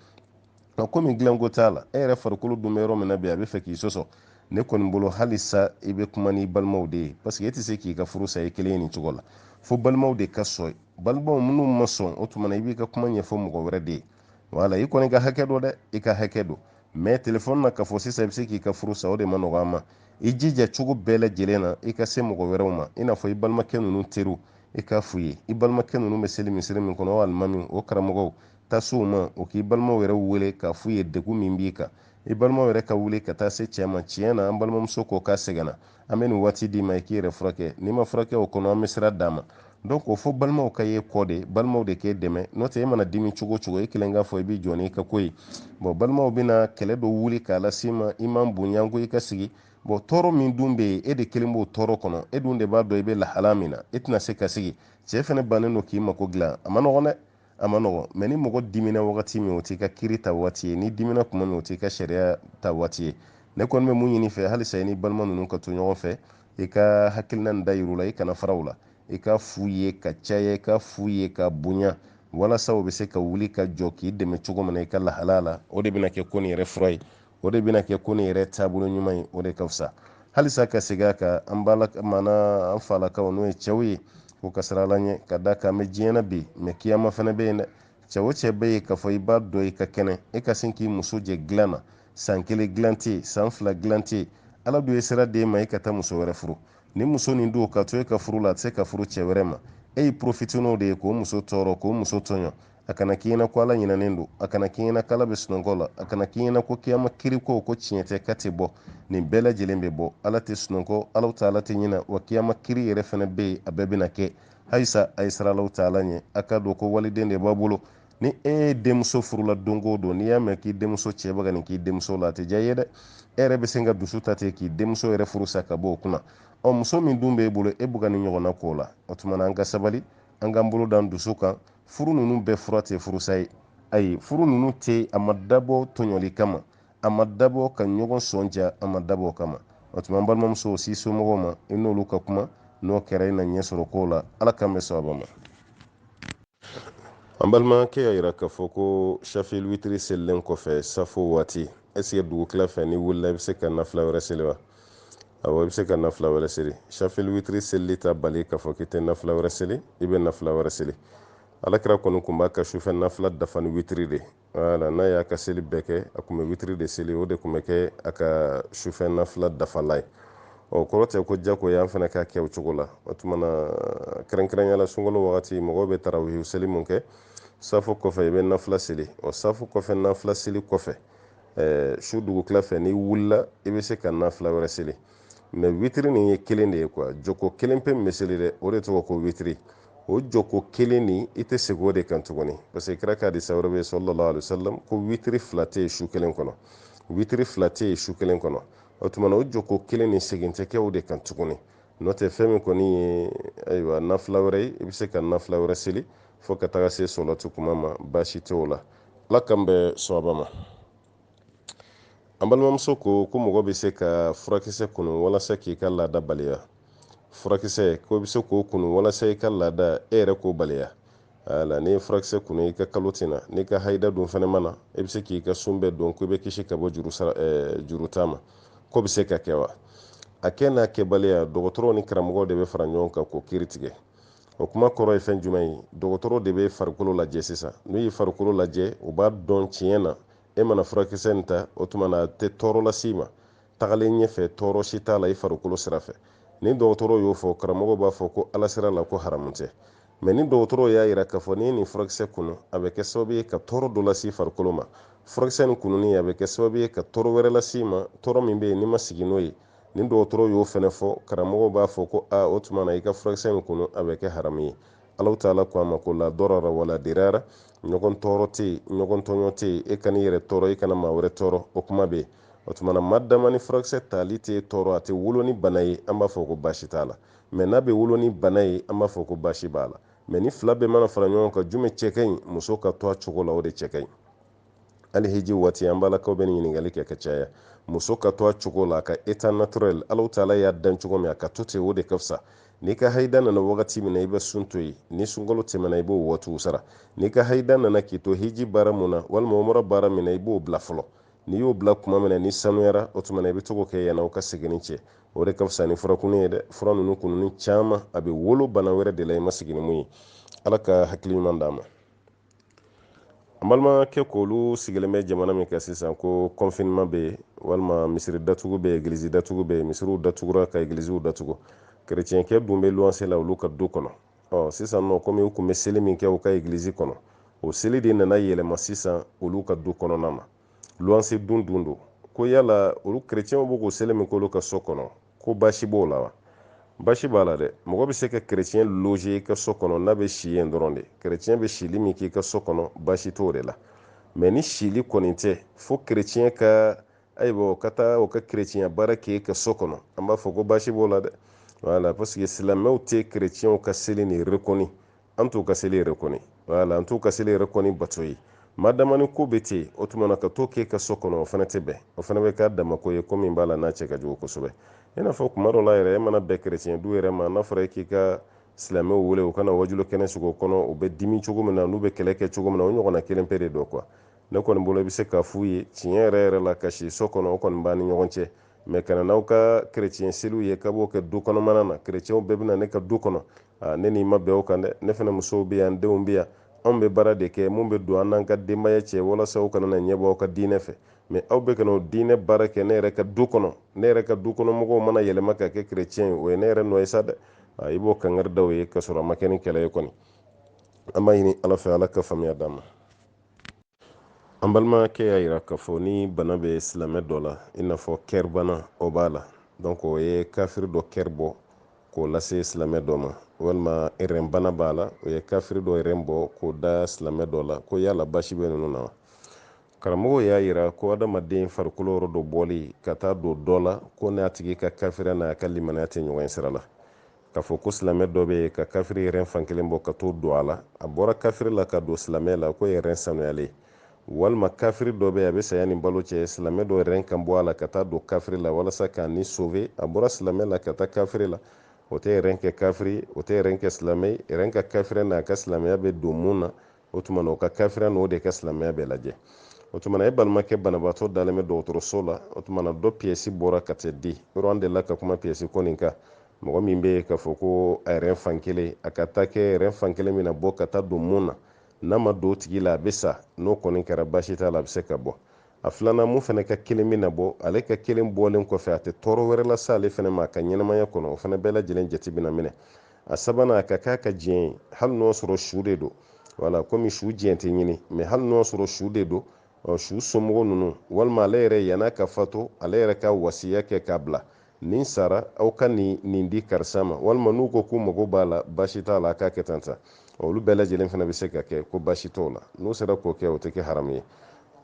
komi dilanko t'a la e yɛrɛ farikolo dun bɛ yɔrɔ min na bi a bɛ fɛ k'i sɔsɔ ne kɔni bolo halisa i bɛ kuma n'i balimaw de ye parce que e tɛ se k'i ka furu sa i kelen ye nin cogo la fo balimaw de ka sɔn balimaw minnu ma sɔn o tuma na i b'i ka kuma ɲɛfɔ mɔgɔ wɛrɛ de ye wala i kɔni ka hakɛ dɔ dɛ i ka hakɛ dɔ mais telefɔni na k'a fɔ sisan i bɛ se k'i ka furu sa o de ma nɔgɔ an ma i jija cogo bɛɛ lajɛlen na i ka se mɔgɔ wɛrɛw ma i n'a fɔ i balimakɛ ninnu teriw i k'a f'u ye i balimakɛ ninnu bɛ seli misiri min kɔnɔ o alimami o karamɔgɔw taa se o ma o k'i balimaw yɛrɛ wele k'a f'u ye degun min b'i kan i balimaw yɛrɛ ka wuli ka taa se cɛ ma tiɲɛ na an balimamuso ko k'a sɛgɛnna an bɛ nin waati d'i ma i k'i yɛrɛ furakɛ n'i ma furakɛ o kɔnɔ an bɛ sira d'a ma donc o fɔ balimaw ka ye kɔ de balimaw de k'e dɛmɛ n'o tɛ e mana dimi cogo o cogo e kelen k'a fɔ i b'i jɔ n'i ka ko ye bon balimaw bɛna kɛlɛ dɔ wuli k'a las'i ma i man bonya ko i ka sigi bon tɔɔrɔ min dun bɛ yen e de kelen b'o tɔɔrɔ kɔnɔ e dun de b'a dɔn i bɛ lahala min na e tɛna se ka sigi cɛ fana bannen don k'i mako dilan a ma nɔgɔn dɛ a ma nɔgɔn mɛ ni mɔgɔ dimina wagati min o t'i ka kiri ta waati ye ni dimina kuma min o t'i ka sariya ta waati ye ne kɔni bɛ mun ɲini fɛ halisa i ni balima ninnu ka to ɲɔgɔn fɛ i ka hakilina nin da yir'u la i kana fara u la i ka f'u ye ka caya i ka f'u ye ka bonya walasa u bɛ se ka wuli ka jɔ k'i dɛmɛ cogo min na i ka lahala la o de bɛna kɛ ko nin yɛrɛ fura ye o de bɛna kɛ ko nin yɛrɛ taabolo ɲuman ye o de ka fisa halisa ka segin a kan an maana an falakaw n'o ye cɛw ye ko ka sira la ɲɛ ka da kan an bɛ diɲɛ na bi mɛ kiyama fana bɛ yen dɛ cɛ o cɛ bɛ yen k'a fɔ i b'a dɔn i ka kɛnɛ e ka sin k'i muso jɛ dilan na san kelen dilan tɛ yen san fila dilan tɛ yen ala dun ye sira d'e ma e ka taa muso wɛrɛ furu ni muso nin don ka to e ka furu la a tɛ se ka furu cɛ wɛrɛ ma e y'i profitininw de ye k'o muso tɔɔrɔ k'o muso tɔɲɔ a kana k'i ɲɛna ko ala ɲinɛnen don a kana k'i ɲɛna k'ala bɛ sunɔgɔ la a kana k'i ɲɛna ko kiyama kiri ko tiɲɛ tɛ ka tɛ bɔ nin bɛɛ lajɛlen bɛ bɔ ala tɛ sunɔgɔ ala taala tɛ ɲinɛ wa kiyama kiri yɛrɛ fana bɛ yen a bɛɛ bɛna kɛ halisa a ye sira alaw taala ɲɛ a ka don ko waliden de b'a bolo ni e ye denmuso furula don o don n'i y'a mɛn k'i denmuso cɛ bɛ ka nin k'i denmuso la a tɛ diya i ye dɛ e yɛrɛ bɛ se ka dusu ta ten k'i denmuso yɛrɛ furu sa ka bɔ o kunna muso min dun b'e bolo e bɛ ka nin ɲɔgɔnna k'o la o tuma na an ka sabali an k'an bolo d'an dusu kan furu ninnu bɛɛ fura tɛ furusa ye ayi furu ninnu tɛ a ma dabɔ tɔɲɔli kama a ma dabɔ ka ɲɔgɔn sɔn diya a ma dabɔ o kama o tuma an balimamusow si somɔgɔw ma i n'olu ka kuma n'o kɛra i na ɲɛ sɔrɔ kow la ala k'an bɛ sababa ma an balimakɛ y'a yira k'a fɔ ko shafil witiri selilen kɔfɛ safo waati est ce que dugu tila fɛ ni wulila i bɛ se ka nafila wɛrɛ seli wa awɔ i bɛ se ka nafila wɛrɛ seli shafil witiri selili ta bali k'a fɔ k'i tɛ nafila wɛrɛ seli i bɛ nafila wɛrɛ seli alakira kɔni tun b'a ka sufɛ nafila dafa ni witiri de wala n'a y'a ka seli bɛɛ kɛ a tun bɛ witiri de seli o de tun bɛ kɛ a ka sufɛ nafila dafala ye kɔrɔ tɛ ko jagoya an fana ka kɛ o cogo la o tuma na kɛrɛnkɛrɛnyala sunkalo wagati mɔgɔw bɛ tarawihi seli mun kɛ safo kɔfɛ i bɛ nafila seli o safo kɔfɛ nafila seli kɔfɛ su dugutila fɛ n'i wulila i bɛ se ka nafila wɛrɛ seli mɛ witiri nin ye kelen de ye quoi jɔko kelen pe min bɛ seli dɛ o de tɔgɔ ko witiri o jɔko kelen nin i tɛ segin o de kan tuguni parce que kira ka hadisa wɛrɛ bɛ sallallahu alaihi wasallam ko witiri fila tɛ yen su kelen kɔnɔ witiri fila tɛ yen su kelen kɔnɔ o tuma na o jɔko kelen nin segin tɛ kɛ o de kan tuguni n'o tɛ fɛn min kɔni ye ayiwa nafila wɛrɛ ye i bɛ se ka nafila wɛrɛ seli fo ka taga se sɔlɔti kuma ma baasi tɛ o la ala k'an bɛ sababa ma an balimamuso ko mɔgɔ bɛ se ka furakisɛ kunu walasa k'i ka laada baliya furakisɛ ko i bɛ se k'o kunu walasa i ka laada e yɛrɛ k'o baliya ala ni furakisɛ kunu i ka kalo tɛna n'i ka haida dun fana mana i bɛ se k'i ka sun bɛɛ dɔn ko i bɛ kisi ka bɔ juru ta ma ko bɛ se ka kɛ wa a kɛ n'a kɛbaliya dɔgɔtɔrɔw ni karamɔgɔw de bɛ fara ɲɔgɔn kan k'o kiiri tigɛ o kuma kɔrɔ ye fɛn jumɛn ye dɔgɔtɔrɔ de bɛ farikolo lajɛ sisan n'u ye farikolo lajɛ u b'a dɔn tiɲɛ na e mana furakisɛ in ta o tuma na a tɛ tɔɔrɔ las'i ma tagalen ɲɛfɛ tɔɔrɔ si t'a la i farikolo sira fɛ ni dɔgɔtɔrɔw y'o fɔ karamɔgɔw b'a fɔ ko ala sira la ko haramu tɛ mɛ ni dɔgɔtɔrɔw y'a yira k'a fɔ n'i ye nin furakisɛ kunu a bɛ kɛ sababu ye ka tɔɔrɔ dɔ lase farikolo ma furakisɛ nin kununi a bɛ kɛ sababu ye ka tɔɔrɔ wɛrɛ lase ma tɔɔrɔ min bɛ yen n'i ma sigi n'o ye ni dɔgɔtɔrɔw y'o fɛnɛ fɔ karamɔgɔw b'a fɔ ko o tuma na i ka furakisɛ in kunu a bɛ kɛ haramu ye Alahu taala ko a ma ko la dɔrara wala dirara ɲɔgɔn tɔɔrɔ tɛ yen ɲɔgɔn tɔɲɔ tɛ yen e kan'i yɛrɛ tɔɔrɔ e kana maa wɛrɛ tɔɔrɔ o kuma bɛ yen o tuma na maa dama ni furakisɛ tali tɛ tɔɔrɔ a tɛ wolo ni bana ye an b'a fɔ ko baasi t'a la mɛ n'a bɛ wolo ni bana ye an b'a fɔ ko baasi b'a la mɛ ni fila bɛɛ mana fara ɲɔgɔn kan jumɛn cɛ ka ɲi muso ka to a cogo la o de cɛ ka ɲi hali hiji waati an balakaw bɛ nin ɲininkali kɛ ka caya muso ka to a cogo la a ka état naturel Alahu taala y'a dan cogo min a ka to ten o de ka fisa n'i ka haida nana wagati min na i bɛ sun to yen ni sunkalo tɛmɛna i b'o waatiw sara n'i ka haida nana k'i to hiji baara mun na walima umra baara min na i b'o bila fɔlɔ n'i y'o bila tuma min na ni sanuyara o tuma na i bɛ to k'o kɛ yanni aw ka segin cɛ o de ka fisa ni furakuni ye dɛ fura ninnu kununi caman a bɛ wolo bana wɛrɛ de la i ma sigi ni mun ye ala ka hakili ɲuman d'a ma an balimakɛ k'olu sigilen bɛ jamana min kan sisan ko confinement bɛ yen walima misiri datugu bɛ yen egilizi datugu bɛ yen misiriw datugura ka egiliziw datugu kerecɛnkɛ dun bɛ luwanse la olu ka du kɔnɔ sisan nɔ komi u tun bɛ seli min kɛ u ka egilizi kɔnɔ o seli de nana yɛlɛma sisan olu ka du kɔnɔna ma luwanse dun don ko yala olu kerecɛnw b'o k'o seli min k'olu ka so kɔnɔ ko baasi b'o la wa baasi b'a la dɛ mɔgɔ bɛ se ka kerecɛn loger i ka so kɔnɔ n'a bɛ si yen dɔrɔn de kerecɛn bɛ sili min k'i ka so kɔnɔ baasi t'o de la mɛ ni sili kɔni tɛ fo kerecɛn ka ayiwa o ka taa o ka kerecɛnya baara k'e ka so kɔnɔ an b'a fɔ ko baasi b'o la dɛ wala parce que silamɛw tɛ kerecɛnw ka seli ni reconi an t'u ka seli reconi wala an t'u ka seli reconi bato ye madama ni ko bɛ ten o tuma na ka to k'e ka so kɔnɔ o fana tɛ bɛn o fana bɛ k'a damako ye ko min b'a la n'a cɛ ka jugu kosɛbɛ i n'a fɔ kuma dɔ la yɛrɛ e mana bɛn kerecɛn du yɛrɛ ma n'a fɔra e k'i ka silamɛw wele u kana wajulo kɛnɛ sigi o kɔnɔ u bɛ dimi cogo min na n'u bɛ kɛlɛ kɛ cogo min na o ɲɔgɔnna kelen pe de don quoi ne kɔni bolo i bɛ se k'a f'u ye tiɲɛ yɛrɛ yɛrɛ la ka si so kɔnɔ o kɔni b'a ni ɲɔgɔn cɛ mɛ kana n'aw ka kerecɛn seliw ye k'a b'o kɛ du kɔnɔmana na kerecɛnw bɛɛ bɛ na ne ka du kɔnɔ ne n'i ma bɛn o kan dɛ ne fana musow bɛ yan denw bɛ yan anw bɛ baara de kɛ mun bɛ don an n'an ka denbaya cɛ walasa aw kana na ɲɛbɔ aw ka diinɛ fɛ mɛ aw bɛ ka n'o diinɛ baara kɛ ne yɛrɛ ka du kɔnɔ ne yɛrɛ ka du kɔnɔ mɔgɔw mana yɛlɛma ka kɛ kerecɛn ye o ye ne yɛrɛ nɔ ye sa dɛ i b'o kangari da o ye k'a sɔrɔ a ma kɛ ni kɛlɛ ye kɔni an b'a ɲini ala fɛ ala ka faamuya d'an ma an balimakɛ y'a jira k'a fɔ ni bana bɛ silamɛ dɔ la i n'a fɔ kɛri bana o b'a la donc o ye kafiri dɔ kɛri bɔ k'o lase silamɛ dɔ ma walima rɛn bana b'a la o ye kafiri dɔ rɛn bɔ k'o da silamɛ dɔ la ko yala basi bɛ ninnu na wa karamɔgɔw y'a jira ko adamaden farikolo yɔrɔ dɔ bɔli ka taa don dɔ la ko n'a tigi ka kafiriya n'a ka limaniya tɛ ɲɔgɔn ye sira la k'a fɔ ko silamɛ dɔ bɛ yen ka kafiri rɛn fankelen bɔ ka t'o don a la a bɔra kafiri la ka don silamɛ la ko ye rɛn sanuyalen walima kafiri dɔ bɛ yen a bɛ saya ni balo cɛ silamɛ dɔ rɛn kan bɔ a la ka taa don kafiri la walasa k'a ni sauver a bɔra silamɛ la ka taa kafiri la o tɛ rɛn kɛ kafiri o tɛ rɛn kɛ silamɛ rɛn ka kafiriya n'a ka silamɛya bɛ don mun na o tuma na o ka kafiriya n'o de ka silamɛya bɛ lajɛ o tuma na e balimakɛ banabaatɔ dalen bɛ dɔgɔtɔrɔso la o tuma na dɔ piyɛsi bɔra ka tɛ di yɔrɔ an delila ka kuma piyɛsi ko nin kan mɔgɔ min bɛ yen k'a fɔ ko a rɛn fankelen a ka taa kɛ rɛn fankelen min na bɔ ka taa don mun na n'a ma don o tigi la a bɛ sa n'o kɔni kɛra baasi t'a la a bɛ se ka bɔ a filanan mun fana ka kelen min na bɔ ale ka kelen bɔlen kɔfɛ a tɛ tɔɔrɔ wɛrɛ lase ale fana ma a ka ɲɛnamaya kɔnɔ o fana bɛɛ lajɛlen jate bɛna minɛ a sabanan a ka k'a ka diɲɛ ye hali n'o sɔrɔ su de don wala komi su diɲɛ tɛ ɲini mɛ hali n'o sɔrɔ su de don su somɔgɔw ninnu walima ale yɛrɛ yan'a ka fatu ale yɛrɛ ka wasiya kɛ k'a bila nin sara aw ka nin di karisa ma walima n'u ko k'u mago b'a la baasi t'a la a k'a kɛ tan ta olu bɛɛ lajɛlen fana bɛ se ka kɛ ko baasi t'o la n'u sera k'o kɛ o tɛ kɛ haramu ye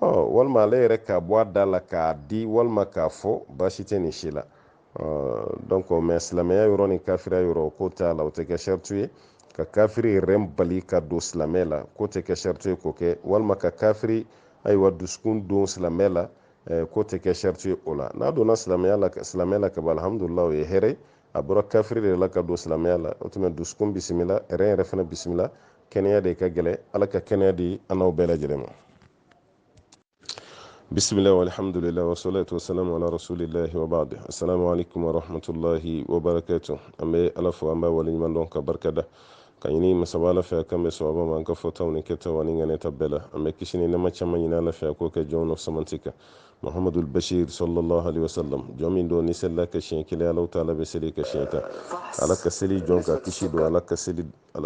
walima ale yɛrɛ k'a bɔ a da la k'a di walima k'a fɔ baasi tɛ nin si la donc mais silamɛya yɔrɔ ni kafiriya yɔrɔ k'o t'a la o tɛ kɛ shartu ye ka kafiri rɛn bali ka don silamɛ la k'o tɛ kɛ shartu ye k'o kɛ walima ka kafiri ayiwa dusukun don silamɛ la k'o tɛ kɛ shartu ye o la n'a donna silamɛya la ka ban alhamdulilayi o ye hɛrɛ a bɔra kafiri de la ka don silamɛya la o tuma dusukun bisimila rɛn yɛrɛ fana bisimila kɛnɛya de ka gɛlɛ ala ka kɛnɛya di an n'aw bɛɛ lajɛlen ma. bisimilahi walhamdulilahi wasalatu wasalamu ala rasulillahi wa ba'd. assalamu alaikum warahmatullahi wabarakatuh. an bɛ ala fo an b'a waleɲuman dɔn ka barikada ka ɲini masaba ala fɛ kan bɛ sababa ma an ka fɔtaw ni kɛtaw ani ŋanɛta bɛɛ la. an bɛ kisi ni nɛma caman ɲini ala fɛ k'o kɛ jɔn nɔ samanti kan muhammadul bashir sallallahu alaihi wasallam jɔn min don ni selila ka siɲɛ kelen alaw taala bɛ seli ka siɲɛ ta ala ka seli jɔn ka kisi don ala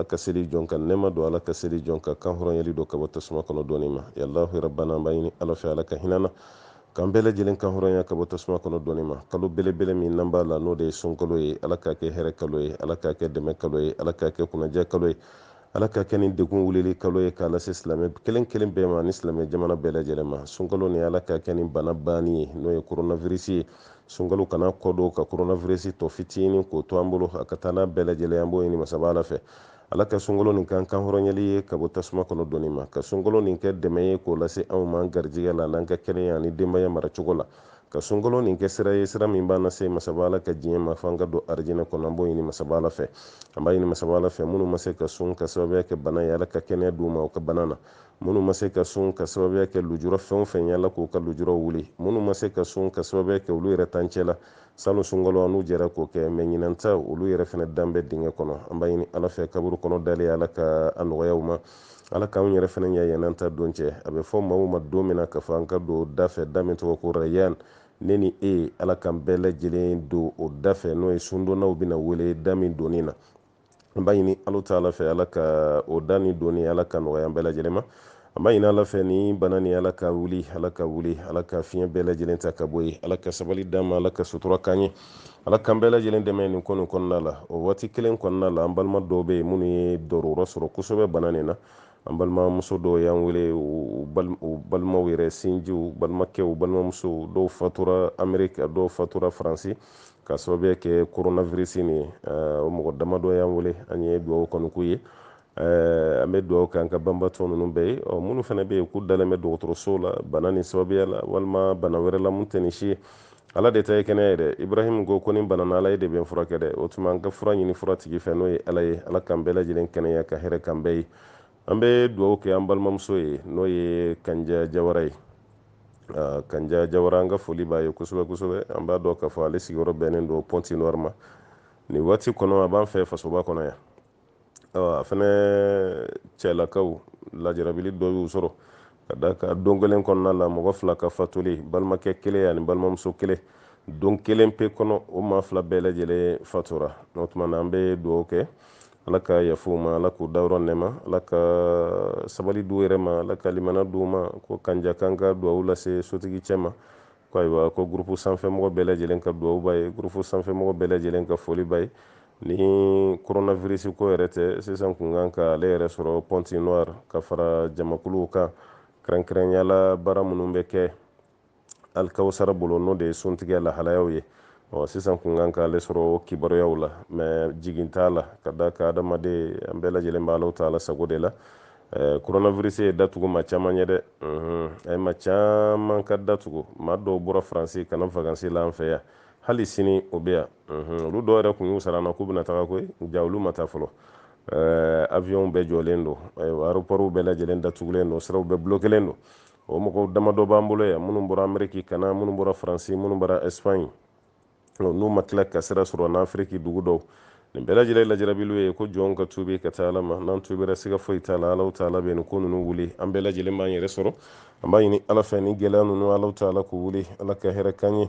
ka seli jɔn ka nɛma don ala ka seli jɔn ka kan hɔrɔnyali don ka bɔ tasuma kɔnɔ dɔɔni ma yallahu rabbana an b'a ɲini ala fɛ ala ka hinana k'an bɛɛ lajɛlen kan hɔrɔnya ka bɔ tasuma kɔnɔ dɔɔni ma. kalo belebele min n'an b'a la n'o de ye sunkalo ye ala k'a kɛ hɛrɛ kalo ye ala k'a kɛ dɛmɛ kalo ye ala k'a kɛ kunajɛ kalo ye ala ka kɛ ni degun wulili kalo ye k'a lase silamɛ kelen kelen bɛɛ ma ni silamɛ jamana bɛɛ lajɛlen ma. sunkalo ni ala ka kɛ ni bana banni ye n'o ye coronavirus ye. sunkalo kana kɔdon ka coronavirus tɔ fitinin k'o to an bolo a ka taa n'a bɛɛ lajɛlen an b'o ɲini masaba ala fɛ ala ka sunkalo nin kan hɔrɔnyali ye ka bɔ tasuma kɔnɔ dɔɔni ma ka sunkalo nin kɛ dɛmɛ ye k'o lase anw ma garijɛgɛ la n'an ka kɛnɛya ani denbaya maracogo la ka sunkalo nin kɛ sira ye sira min b'an lase masaba ala ka diɲɛ ma f'an ka don arijinɛ kɔnɔ an b'o ɲini masaba ala fɛ an b'a ɲini masaba ala fɛ minnu ma se ka sun ka sababuya kɛ bana ye ala ka kɛnɛya d'u ma u ka bana na minnu ma se ka sun ka sababuya kɛ lujura fɛn o fɛn ye ala k'u ka lujuraw wuli minnu ma se ka sun ka sababuya kɛ olu yɛrɛ tancɛ la sanu sunkalo an n'u jɛra k'o kɛ mɛ ɲinanta olu yɛrɛ fɛnɛ dan bɛ dingɛ kɔnɔ an b'a ɲini ala fɛ kaburu kɔnɔ dalen ala ka a nɔgɔya u ma ala k'anw yɛrɛ fɛnɛ ɲɛ yann'an ta don cɛ a bɛ fɔ maaw ma don min na k'a fɔ an ka don da fɛ da min tɔgɔ ko rayan ne ni e ala k'an bɛɛ lajɛlen don o da fɛ n'o ye sundonnaw bɛna wele da min donni na an b'a ɲini ala ta'ala fɛ ala ka o da ni donni ala ka nɔgɔya an bɛɛ lajɛlen ma an b'a ɲini ala fɛ ni bana ni ala ka wuli ala ka fiɲɛ bɛɛ lajɛlen ta ka bɔ yen ala ka sabali d'an ma ala ka sutura k'an ye ala k'an bɛɛ lajɛlen dɛmɛ nin ko nin kɔnɔna la o waati kelen kɔnɔna la an balima dɔw bɛ yen minnu ye dɔrɔrɔ sɔrɔ kosɛbɛ bana nin na an balimamuso dɔw y'an wele u balimaw yɛrɛ sinjiw balimakɛw balimamusow dɔw fatura ameriki dɔw fatura faransi ka sababuya kɛ coronavirus nin ye o mɔgɔ damadɔ y'an wele an ye dugawu kɔni k'u ye an bɛ dugawu kɛ an ka banbatɔ ninnu bɛɛ ye minnu fana bɛ yen k'u dalen bɛ dɔgɔtɔrɔsow la bana nin sababuya la walima bana wɛrɛ la mun tɛ nin si ye ala de ta ye kɛnɛ ye dɛ ibrahim ko nin bana na ala ye de bɛ n furakɛ dɛ o tuma an ka fura ɲini fura tigi fɛ n'o ye ala ye ala k'an bɛɛ lajɛlen kɛnɛya ka hɛrɛ k'an bɛɛ ye an bɛ dugawu kɛ an balimamuso ye n'o ye kanja jawara ye kanja jawara an ka foli b'a ye kosɛbɛ kosɛbɛ an b'a dɔn k'a fɔ ale sigiyɔrɔ bɛnnen don pɔnti nɔri ma nin waati kɔnɔ a b'an fɛ fasoba kɔnɔ yan a fɛnɛ cɛlakaw lajarabili dɔ y'u sɔrɔ ka da ka don kelen kɔnɔna la mɔgɔ fila ka fatuli balimakɛ kelen ani balimamuso kelen don kelen pe kɔnɔ o maa fila bɛɛ lajɛlen fatura o tuma na an bɛ dugawu kɛ ala ka yafu ma ala k'u dayɔrɔ nɛma ala ka sabali d'u yɛrɛ ma ala ka limana d'u ma ko kanja kan ka dugawu lase sotigi cɛ ma ko ayiwa ko gurupu sanfɛmɔgɔ bɛɛ lajɛlen ka dugawu b'a ye gurupu sanfɛmɔgɔ bɛɛ lajɛlen ka foli b'a ye ni coronavirus ko yɛrɛ tɛ sisan kun kan ka ale yɛrɛ sɔrɔ pɔnti noir ka fara jamakuluw kan kɛrɛnkɛrɛnyala baara minnu bɛ kɛ alikawusara bolo n'o de ye suntigɛ lahalayaw ye sisan kun kan ka ale sɔrɔ kibaruyaw la mɛ jigin t'a la ka da ka adamaden an bɛɛ lajɛlen b'a ala ta'ala sago de la coronavirus ye datugu maa caman ye dɛ a ye maa caman ka datugu maa dɔw bɔra faransi ka na vakansi la an fɛ yan hali sini o bɛ yan olu dɔw yɛrɛ kun y'u sara na k'u bɛna taga koyi ja olu ma taa fɔlɔ avion bɛɛ jɔlen don aéroportw bɛɛ lajɛlen datugulen don siraw bɛɛ bloquelen don o mɔgɔw damadɔ b'an bolo yan minnu bɔra ameriki ka na minnu bɔra faransi minnu bɔra espagne n'u ma tila ka sira sɔrɔ n'afiriki dugu dɔw nin bɛɛ lajɛlen lajarabiliw ye ko jɔnw ka tubi ka taa ala ma n'an tubira siga foyi t'a la alaw ta'ala bɛ nin ko ninnu wuli an bɛɛ lajɛlen b'an yɛrɛ sɔrɔ an b'a ɲini ala fɛ ni gɛlɛya ninnu alaw ta'ala k'u wuli ala ka hɛrɛ k'an ye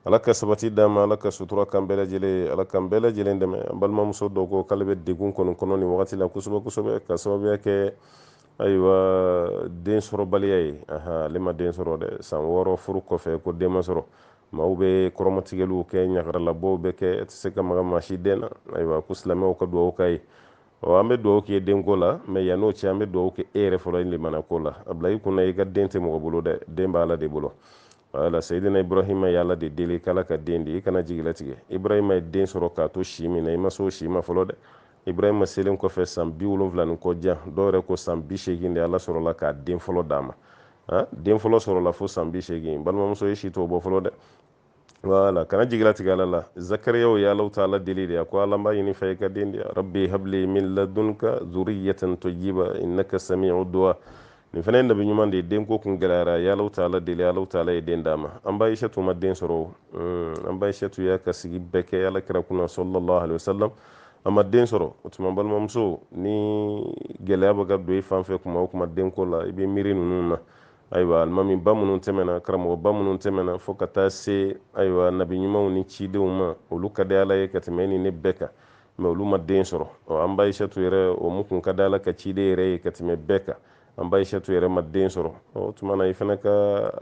ala ka sabati d'an ma ala ka sutura k'an bɛɛ lajɛlen ye ala k'an bɛɛ lajɛlen dɛmɛ an balimamuso dɔw ko k'ale bɛ degun kɔni kɔnɔ nin wagati la kosɛbɛ kosɛbɛ ka sababuya kɛ ayiwa den sɔrɔbaliya ye ale ma den sɔrɔ dɛ san 6 furu kɔfɛ ko den ma sɔrɔ maaw bɛ kɔrɔmatigɛliw kɛ ɲagaralabɔw bɛ kɛ e tɛ se ka maga maa si den na ayiwa ko silamɛw ka dugawu k'a ye an bɛ dugawu k'i ye denko la mɛ yann'o cɛ an bɛ dugawu kɛ e yɛrɛ fɔlɔ limana ko la a bila i kunna i ka den tɛ mɔgɔ bolo dɛ den b'a ala de bolo wala sayidina ibrahima ye ala de deli k'ala ka den di i kana jigilatigɛ ibrahima ye den sɔrɔ k'a to si min na i ma se o si ma fɔlɔ dɛ ibrahima selen kɔfɛ san 70 ni kɔdiyan dɔw yɛrɛ ko san 80 de ala sɔrɔla k'a den fɔlɔ d'a ma den fɔlɔ sɔrɔla fo san 80 balimamuso ye si t'o bɔ fɔlɔ dɛ wala kana jigila tigala la zakariya o ya law taala delili ya ko alamba yini fay ka dendi rabbi habli min ladunka zurriyatan tayyiba innaka sami'u du'a ni fana nabi ɲuman de ye den ko kun gɛlɛyara ya law taala deli ya law taala ye den d'a ma an ba aishatu ma den sɔrɔ an ba aishatu y'a ka sigi bɛɛ kɛ alakira kunna sallallahu alaihi wasallam a ma den sɔrɔ o tuma balimamuso ni gɛlɛya bɛ ka don i fan fɛ kuma o kuma den ko la i bɛ miiri ninnu na ayiwa alimami ba minnu tɛmɛna karamɔgɔba minnu tɛmɛna fo ka taa se ayiwa nabi ɲumanw ni cidenw ma olu ka di ala ye ka tɛmɛ ni ne bɛɛ kan mɛ olu ma den sɔrɔ an ba aishatu yɛrɛ o mu kun ka di ala ka ciden yɛrɛ ye ka tɛmɛ bɛɛ kan an ba aishatu yɛrɛ ma den sɔrɔ o tuma na i fana ka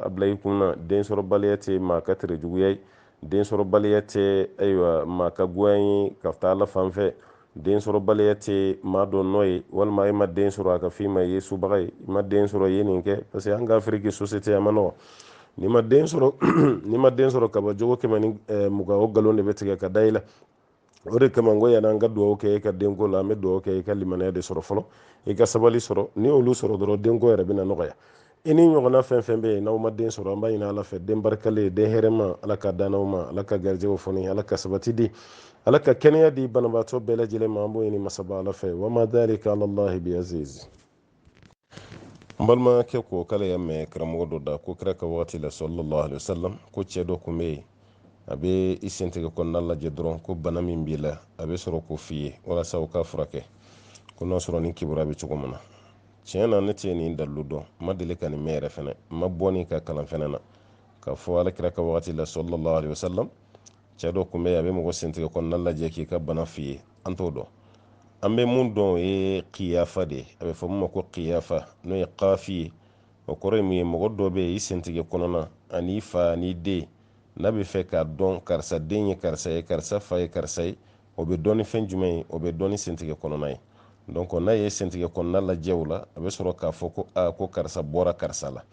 a bila i kunna den sɔrɔbaliya tɛ maa ka tere-juguya ye den sɔrɔbaliya tɛ ayiwa maa ka goya ye ka taa ala fan fɛ den sɔrɔbaliya tɛ maa dɔ nɔ ye walima e ma den sɔrɔ a ka f'i ma ye subaga ye i ma den sɔrɔ i ye nin kɛ parce que an ka afiriki société a ma nɔgɔ ni ma den sɔrɔ ni ma den sɔrɔ kaba jogo 120 o nkalon de bɛ tigɛ ka da i la o de kama n ko yanni an ka dugawu kɛ e ka denko la an bɛ dugawu kɛ i ka limaniya de sɔrɔ fɔlɔ i ka sabali sɔrɔ ni olu sɔrɔ dɔrɔn denko yɛrɛ bɛna nɔgɔya i ni ɲɔgɔnna fɛn fɛn bɛ yen n'aw ma den sɔrɔ an b'a ɲini ala fɛ den barikalen den hɛrɛma ala ka dan aw ma ala ka garijɛw fɔni ala ka sabati di ala ka kɛnɛya di banabaatɔ bɛɛ lajɛlen ma an b'o ɲini masaba ala fɛ wa ma dhalika ala allahi bi aziz n balimakɛ ko k'ale y'a mɛn karamɔgɔ dɔ da ko kira ka wagati la sallallahu alaihi wasallam ko cɛ dɔ kun bɛ yen a bɛ i sentigɛ kɔnɔna lajɛ dɔrɔn ko bana min b'i la a bɛ sɔrɔ k'o f'i ye walasa o ka furakɛ ko n'a sɔrɔ nin kibaruya bɛ cogo min na tiɲɛ na ne tɛ nin dalilu dɔn n ma deli ka nin mɛn yɛrɛ fɛnɛ n ma bɔ nin ka kalan fɛnɛ na k'a fɔ alakira ka wagati la sallallahu alaihi wasallam cɛ dɔ kun bɛ yen a bɛ mɔgɔ sentigɛ kɔnɔna lajɛ k'i ka bana f'i ye an t'o dɔn an bɛ mun dɔn o ye kiyafa de ye a bɛ fɔ min ma ko kiyafa n'o ye kafi ye o kɔrɔ ye mun ye mɔgɔ dɔ bɛ yen i sentigɛ kɔnɔna ani fa ani den n'a bɛ fɛ k'a dɔn karisa den ye karisa ye karisa fa ye karisa ye o bɛ dɔn ni fɛn jumɛn ye o bɛ dɔn ni sentigɛ kɔnɔna ye donc n'a ye sentigɛ kɔnɔna lajɛ o la a bɛ sɔrɔ k'a fɔ ko ko karisa bɔra karisa la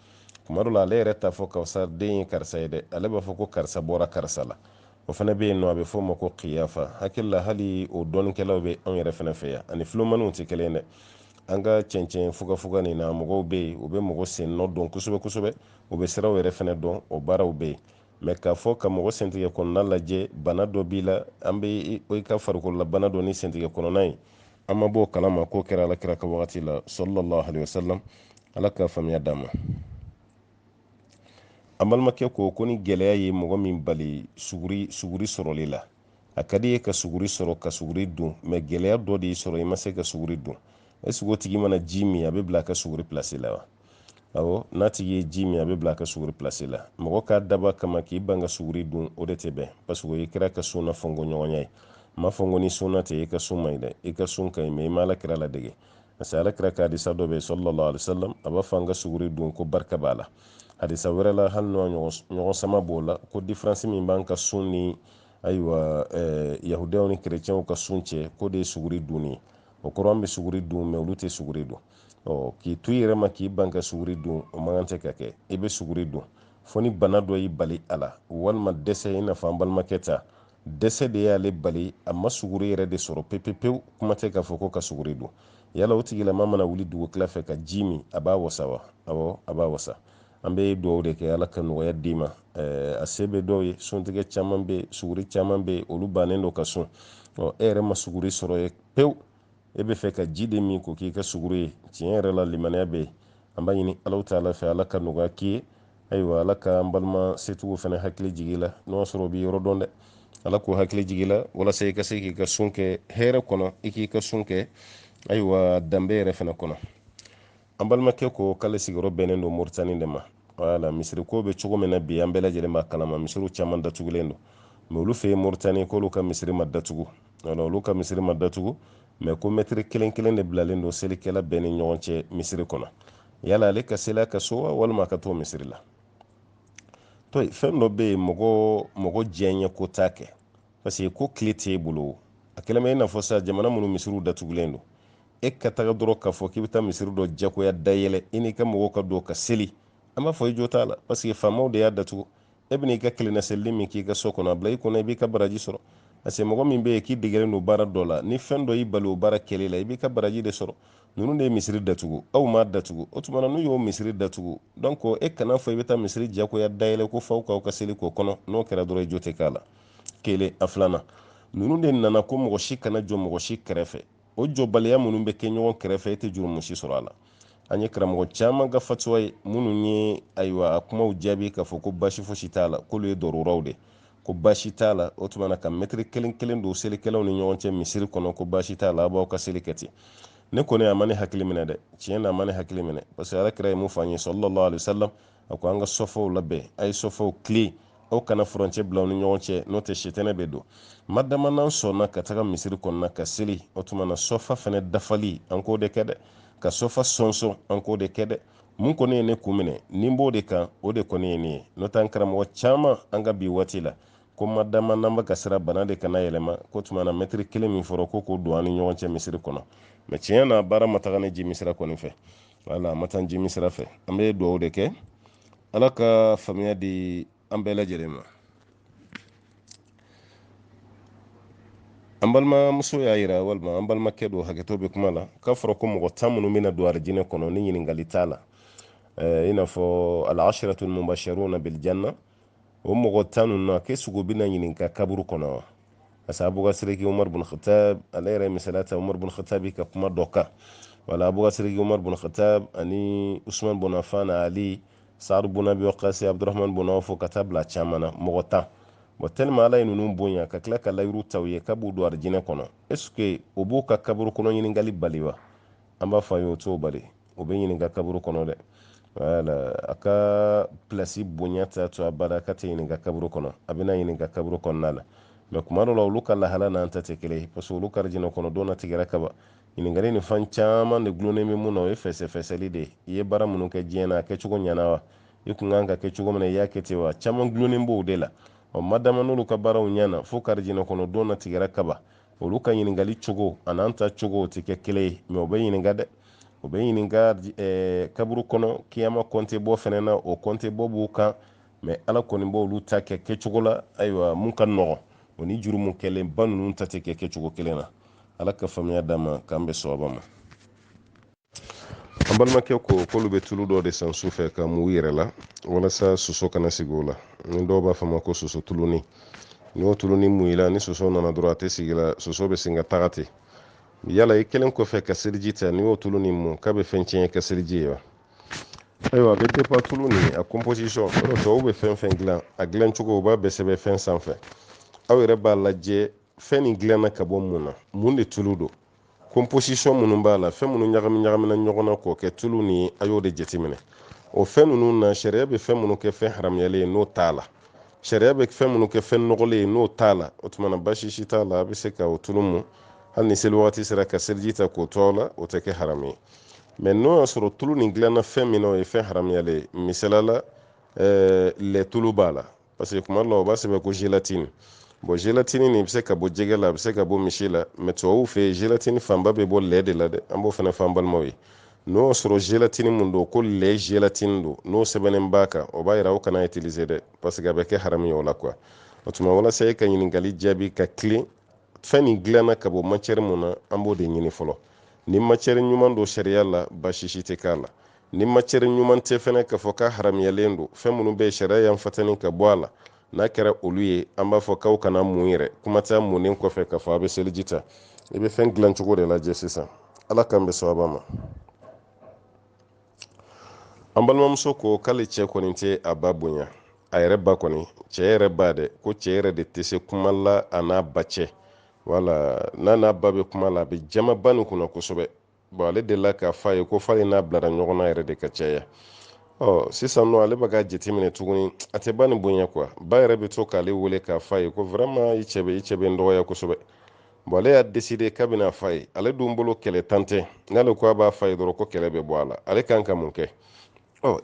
kuma dɔ la ale yɛrɛ t'a fɔ karisa den ye karisa ye dɛ ale b'a fɔ ko karisa bɔra karisa la o fana bɛ yen nɔ a bɛ fɔ o ma ko kiyafa hakili la hali o dɔnnikɛlaw bɛ anw yɛrɛ fana fɛ yan ani filomaniw tɛ kelen dɛ an ka cɛncɛn fugafuga nin na mɔgɔw bɛ yen u bɛ mɔgɔ sen nɔ dɔn kosɛbɛ kosɛbɛ u bɛ siraw yɛrɛ fana dɔn o baaraw bɛ yen mɛ k'a fɔ ka mɔgɔ sentigɛ kɔnɔna lajɛ bana dɔ b'i la an bɛ i ka farikolola bana dɔ ni sentigɛ kɔnɔna ye an ma bɔ o kalama k'o kɛra alakira ka wagati la sallallahu alaihi wasallam ala ka faamuya d'an ma an balimakɛ ko ni gɛlɛya ye mɔgɔ min bali suguri sɔrɔli la a ka di ye ka suguri sɔrɔ ka suguri dun mɛ gɛlɛya dɔ de y'i sɔrɔ i ma se ka suguri dun est-ce que o tigi mana ji min a bɛ bila a ka suguri place la wa awɔ n'a tigi ye ji min a bɛ bila a ka suguri place la mɔgɔ k'a daba kama k'i ban ka suguri dun o de tɛ bɛn parce que o ye kira ka sunna fɔnko ɲɔgɔnya ye n m'a fɔ ko ni sunna tɛ i ka sun man ɲi dɛ i ka sun ka ɲi mɛ i ma alakira ladege parce que alakira ka hadisa dɔ bɛ yen sallallahu alaihi wasallam a b'a fɔ an ka suguri dun ko barika b'a la hadisa wɛrɛ la hali n'o ɲɔgɔn sama b'o la ko diferansi min b'an ka sun ni ayiwa yahudiyaw ni kerecɛnw ka sun cɛ ko de ye suguri dunni ye o kɔrɔ an bɛ suguri dun mɛ olu tɛ suguri dun k'i to i yɛrɛ ma k'i ban ka suguri dun o man kan tɛ ka kɛ i bɛ suguri dun fo ni bana dɔ y'i bali a la walima dɛsɛ i n'a fɔ an balimakɛ ta dɛsɛ de y'ale bali a ma suguri yɛrɛ de sɔrɔ pewu kuma tɛ k'a fɔ ko ka suguri dun yala o tigilama mana wuli dugu tila fɛ ka ji min a b'a wasa wa awɔ a b'a wasa an bɛ dugawu de kɛ ala ka nɔgɔya d'i ma a se bɛ dɔw ye suntigɛ caman bɛ yen suguri caman bɛ yen olu bannen don ka sun e yɛrɛ ma suguri sɔrɔ ye pewu e bɛ fɛ ka ji de min ko k'i ka suguri ye tiɲɛ yɛrɛ la limaniya bɛ yen an b'a ɲini ala ta'ala fɛ ala ka nɔgɔya k'i ye ayiwa ala ka an balima setigiw fana hakili jigi la n'o sɔrɔ o bɛ yɔrɔ dɔn dɛ ala k'o hakili jigi la walasa i ka se k'i ka sun kɛ hɛrɛ kɔnɔ i k'i ka sun kɛ ayiwa danbe yɛrɛ fana kɔnɔ an balimakɛ ko k'ale sigiyɔrɔ bɛnnen don moritani de ma wala misiri ko bɛ cogo min na bi an bɛɛ lajɛlen b'a kalama misiriw caman datugulen don mɛ olu fɛ yen moritani k'olu ka misiri ma datugu wala olu ka misiri ma datugu mɛ ko mɛtiri kelen kelen de bilalen don selikɛla bɛɛ ni ɲɔgɔn cɛ misiri kɔnɔ yala ale ka seli a ka so wa walima a ka t'o misiri la to fɛn dɔ bɛ yen mɔgɔ diɲɛ ko t'a kɛ parce que ko tile t'e bolo a kɛlen bɛ i n'a fɔ sa jamana minnu misiriw datugulen don e ka taga dɔrɔn k'a fɔ k'i bɛ taa misiri dɔ jagoya dayɛlɛ i n'i ka mɔgɔw ka don ka seli an b'a fɔ i jo t'a la parce que faamaw de y'a datugu e bɛ n'i ka kelenna selili min k'i ka so kɔnɔ a bila i kɔnɔ i b'i ka baraji sɔrɔ parce que mɔgɔ min bɛ yen k'i degelen don baara dɔ la ni fɛn dɔ y'i bali o baara kɛli la i b'i ka baraji de sɔrɔ ninnu de ye misiri datugu aw m'a datugu o tuma na n'u y'o misiri datugu donc e kana fɔ i bɛ taa misiri jagoya dayɛlɛ ko faw k'aw ka seli k'o kɔnɔ n'o kɛra dɔrɔn i jo tɛ k'a la kelen a filanan ninnu de nana ko mɔgɔ si kana jɔ mɔgɔ si kɛrɛfɛ o jɔbaliya minnu bɛ kɛ ɲɔgɔn kɛrɛfɛ e tɛ jurumu si sɔrɔ a la an ye karamɔgɔ caman ka fatuwa ye minnu ye ayiwa a kumaw jaabi k'a fɔ ko baasi fosi t'a la k'olu ye dɔrɔraw de ko baasi t'a la o tuma na ka mɛtiri kelen kelen don selikɛlaw ni ɲɔgɔn cɛ misiri kɔnɔ ko baasi t'a la a b'aw ka seli kɛ ten ne kɔni a ma ne hakili minɛ dɛ tiɲɛ na a ma ne hakili minɛ parce que alakira ye mun fɔ an ye sallallahu alaihi wasallam a ko an ka sɔfɔw labɛn a ye sɔfɔw tilen aw kana furancɛ bila aw ni ɲɔgɔn cɛ n'o tɛ sitɛnɛ bɛ don madama n'an sɔnna ka taga misiri kɔnɔna ka seli o tuma na sɔfa fɛnɛ dafali an k'o de kɛ dɛ ka sɔfa sɔnsɔn an k'o de kɛ dɛ mun kɔni ye ne kun minɛ ni n b'o de kan o de kɔni ye ne ye n'o tɛ an karamɔgɔ caman an ka bi waati la ko madama n'an bɛ ka sira bana de kana yɛlɛma ko tuma na mɛtiri kelen min fɔra ko k'o don an ni ɲɔgɔn cɛ misiri kɔnɔ mɛ tiɲɛ na baara ma taga ni jimi sira kɔni fɛ wala a ma taa jimi sira fɛ an bɛ dugawu de kɛ ala ka faamuya di an bɛɛ lajɛlen ma an balimamuso y'a yira walima an balimakɛ don hakɛto bɛ kuma la k'a fɔra ko mɔgɔ 10 minnu bɛna don arijinɛ kɔnɔ ni ɲininkali t'a la i n'a fɔ al-asharatul mubashiruna bil janna o mɔgɔ 10 ninnu na k'e sugu bɛna ɲininka kaburu kɔnɔ wa parce que abubakar umar bin khattab ale yɛrɛ misaliya ta umar bin khattab ka kuma dɔ kan wala abubakar umar bin khattab ani usman bin affan ali sa'ad bin abi waqqas abdurrahman bin awf ka taa bila caman na mɔgɔ 10 bon tellement ala ye ninnu bonya ka tila ka layiru taw ye k'a b'u don arijinɛ kɔnɔ est ce que o b'u ka kaburu kɔnɔ ɲininkali bali wa an b'a fɔ a ye o t'o bali o bɛ ɲininka kaburu kɔnɔ dɛ wala a ka pilasi bonya ta to a bada ka tɛ ɲininka kaburu kɔnɔ a bɛna ɲininka kaburu kɔnɔna la mɛ kuma dɔ la olu ka lahala n'an ta tɛ kelen ye parce que olu ka arijinɛ kɔnɔ don na tigɛra kaba ɲininkali ni fan caman de gulonnen bɛ mun na o ye fɛsɛfɛsɛli de ye i ye baara minnu kɛ diɲɛ na a kɛcogo ɲɛna wa i kun kan ka kɛ cogo min na i y'a kɛ ten wa caman gulonnen b'o de la madama n'olu ka baaraw ɲɛna fo ka arijinɛ kɔnɔ don na tigɛra kaba olu ka ɲininkali cogo a n'an ta cogo tɛ kɛ kelen ye mɛ o bɛ ɲininka dɛ o bɛ ɲininka kaburu kɔnɔ kiyama kɔnte bɔ fɛnɛ na o kɔnte bɔ b'u kan mɛ ala kɔni b'olu ta kɛ kɛcogo la ayiwa mun ka nɔgɔn o ni juru mun kɛlen ba ninnu ta tɛ kɛ kɛcogo kelen na ala ka faamuya d'an ma k'an bɛ sɔrɔba ma an balimakɛ ko k'olu bɛ tulu dɔ de san su fɛ ka mun u yɛrɛ la walasa soso kana sigi o la ni dɔw b'a fɔ ma ko soso tulunin ni o tulunin mun i la ni soso nana dɔrɔn a tɛ sigi la soso bɛ sin ka taga ten yala i kelen kɔfɛ ka seliji ta ni o tulunin mun k'a bɛ fɛn tiɲɛ ka seliji ye wa ayiwa a bɛ dépend tulu nin a composition o tɔw bɛ fɛn fɛn dilan a dilan cogo o b'a bɛɛ sɛbɛn fɛn sanfɛ aw yɛrɛ b'a lajɛ fɛn nin dilanna ka bɔ mun na mun de tulu don composition minnu b'a la fɛn minnu ɲagamina ɲɔgɔn na k'o kɛ tulu nin ye a y'o de jateminɛ o fɛn ninnu na sariya bɛ fɛn minnu kɛ fɛn haramuyalen ye n'o t'a la sariya bɛ fɛn minnu kɛ fɛn nɔgɔlen ye n'o t'a la o tuma na baasi si t'a la a bɛ se ka o tulu mun hali ni seli waati sera ka seliji ta k'o to aw la o tɛ kɛ haramu ye mɛ n'o y'a sɔrɔ tulu nin dilanna fɛn min na o ye fɛn haramuyalen ye misalala lɛ tulu b'a la parce que kuma dɔ la o b'a sɛbɛn ko gelatine bon gelatine nin bɛ se ka bɔ jɛgɛ la a bɛ se ka bɔ misi la mɛ tubabuw fɛ yen gelatine fanba bɛ bɔ lɛ de la dɛ an b'o fana fɔ an balimaw ye n'o y'a sɔrɔ gelatine mun don ko lɛ gelatine don n'o sɛbɛnnen b'a kan o b'a yira aw kana utiliser dɛ parce que a bɛ kɛ haramu ye o la quoi o tuma walasa e ka ɲininkali jaabi ka tilen fɛn nin dilanna ka bɔ matière mun na an b'o de ɲini fɔlɔ ni matière ɲuman don sariya la baasi si tɛ k'a la ni matière ɲuman tɛ fɛnɛ k'a fɔ k'a haramuyalen don fɛn minnu bɛ yen sariya y'an fatani ka bɔ a la n'a kɛra olu ye an b'a fɔ k'aw kana mun yɛrɛ kuma tɛ munnen kɔfɛ k'a fɔ a bɛ seliji ta i bɛ fɛn dilan cogo de lajɛ sisan ala k'an bɛ sababa ma an balimamuso ko k'ale cɛ kɔni tɛ a ba bonya a yɛrɛ ba kɔni cɛ yɛrɛ ba dɛ ko cɛ yɛrɛ de tɛ se kuma la a n'a ba cɛ wala n'a ba bɛ kuma la a bɛ jama ba nin kunna kosɛbɛ bon ale delila k'a fɔ a ye ko f'ale n'a bilara ɲɔgɔn na yɛrɛ de ka caya sisan nɔ ale bɛ ka jateminɛ tuguni a tɛ ba nin bonya quoi ba yɛrɛ bɛ to k'ale wele k'a fɔ a ye ko vraiment i cɛ bɛ n dɔgɔya kosɛbɛ bon ale y'a décidé k'a bɛna fɔ a ye ale dun bolo kɛlɛ tan tɛ n'ale ko a b'a fɔ a ye dɔrɔn ko kɛlɛ bɛ bɔ a la ale kan ka mun kɛ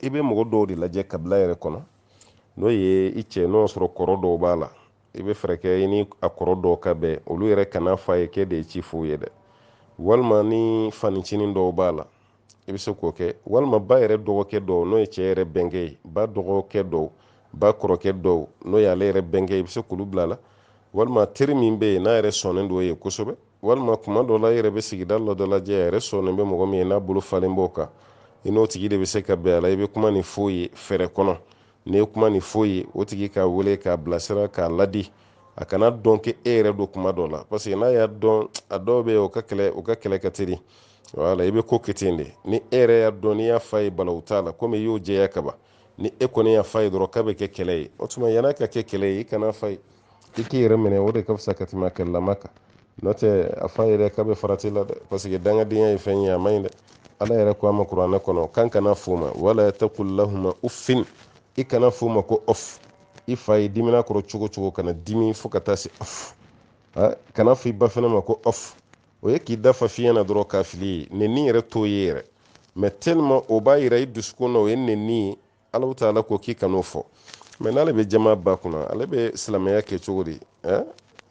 i bɛ mɔgɔ dɔw de lajɛ kabila yɛrɛ kɔnɔ n'o ye i cɛ n'o sɔrɔ kɔrɔ dɔw b'a la i bɛ fɛɛrɛ kɛ i ni a kɔrɔ dɔw ka bɛn olu yɛrɛ kana fɔ a ye k'e de ye ci f'u ye dɛ walima ni fanicinin dɔw b'a la i bɛ se k'o kɛ walima ba yɛrɛ dɔgɔkɛ dɔw n'o ye cɛ yɛrɛ bɛnkɛ ye ba dɔgɔkɛ dɔw ba kɔrɔkɛ dɔw n'o ye ale yɛrɛ bɛnkɛ i bɛ se k'olu bila la walma teri min be n'a yɛrɛ sɔnnen do ye kosɛbɛ, walma kuma dɔ la i yɛrɛ bɛ sigida dɔ lajɛ a yɛrɛ sɔnnen bɛ mɔgɔ min ye n'a bolo falen b'o kan, i n'o tigi de bɛ se ka bɛn a la. I bɛ kuma ni fo ye fɛrɛ kɔnɔ, n'i ye kuma ni fo ye o tigi k'a wele k'a bilasira k'a ladi, a kana dɔn k'e yɛrɛ do kuma dɔ la, parce que n'a y'a dɔn a dɔw bɛ yen o ka kɛlɛ ka teli. Wala, i bɛ ko kɛ ten de, ni e yɛrɛ y'a dɔn n'i y'a f'a ye balawu t'a la komi i y'o jɛya kaban, ni e kɔni y'a f'a ye dɔrɔn k'a bɛ kɛ kɛlɛ ye, o tuma yan'a ka kɛ kɛlɛ ye i kana f'a ye, i k'i yɛrɛ minɛ, o de ka fisa ka tɛmɛ a kɛlɛlama kan. N'o tɛ a f'a ye dɛ k'a bɛ farati la dɛ, parce que dangadenya ye fɛn ye a man ɲi dɛ. Ala yɛrɛ ko a ma kuranɛ kɔnɔ k'an kana f'o ma wala taqul lahuma uffin, i kana f'o ma ko off. I fa ye dimina kɔrɔ cogo cogo kana dimi fo ka taa se off. Kana fɔ i ba fana ma ko off, o ye k'i da fa fiɲɛ na dɔrɔn k'a fili ye, nenni yɛrɛ t'o ye yɛrɛ, mais tellement o b'a yira i dusukun na o ye nenni ye, Alahu taala ko k'i kan'o fɔ. Mais n'ale bɛ jama ba kunna ale bɛ silamɛya kɛ cogo di?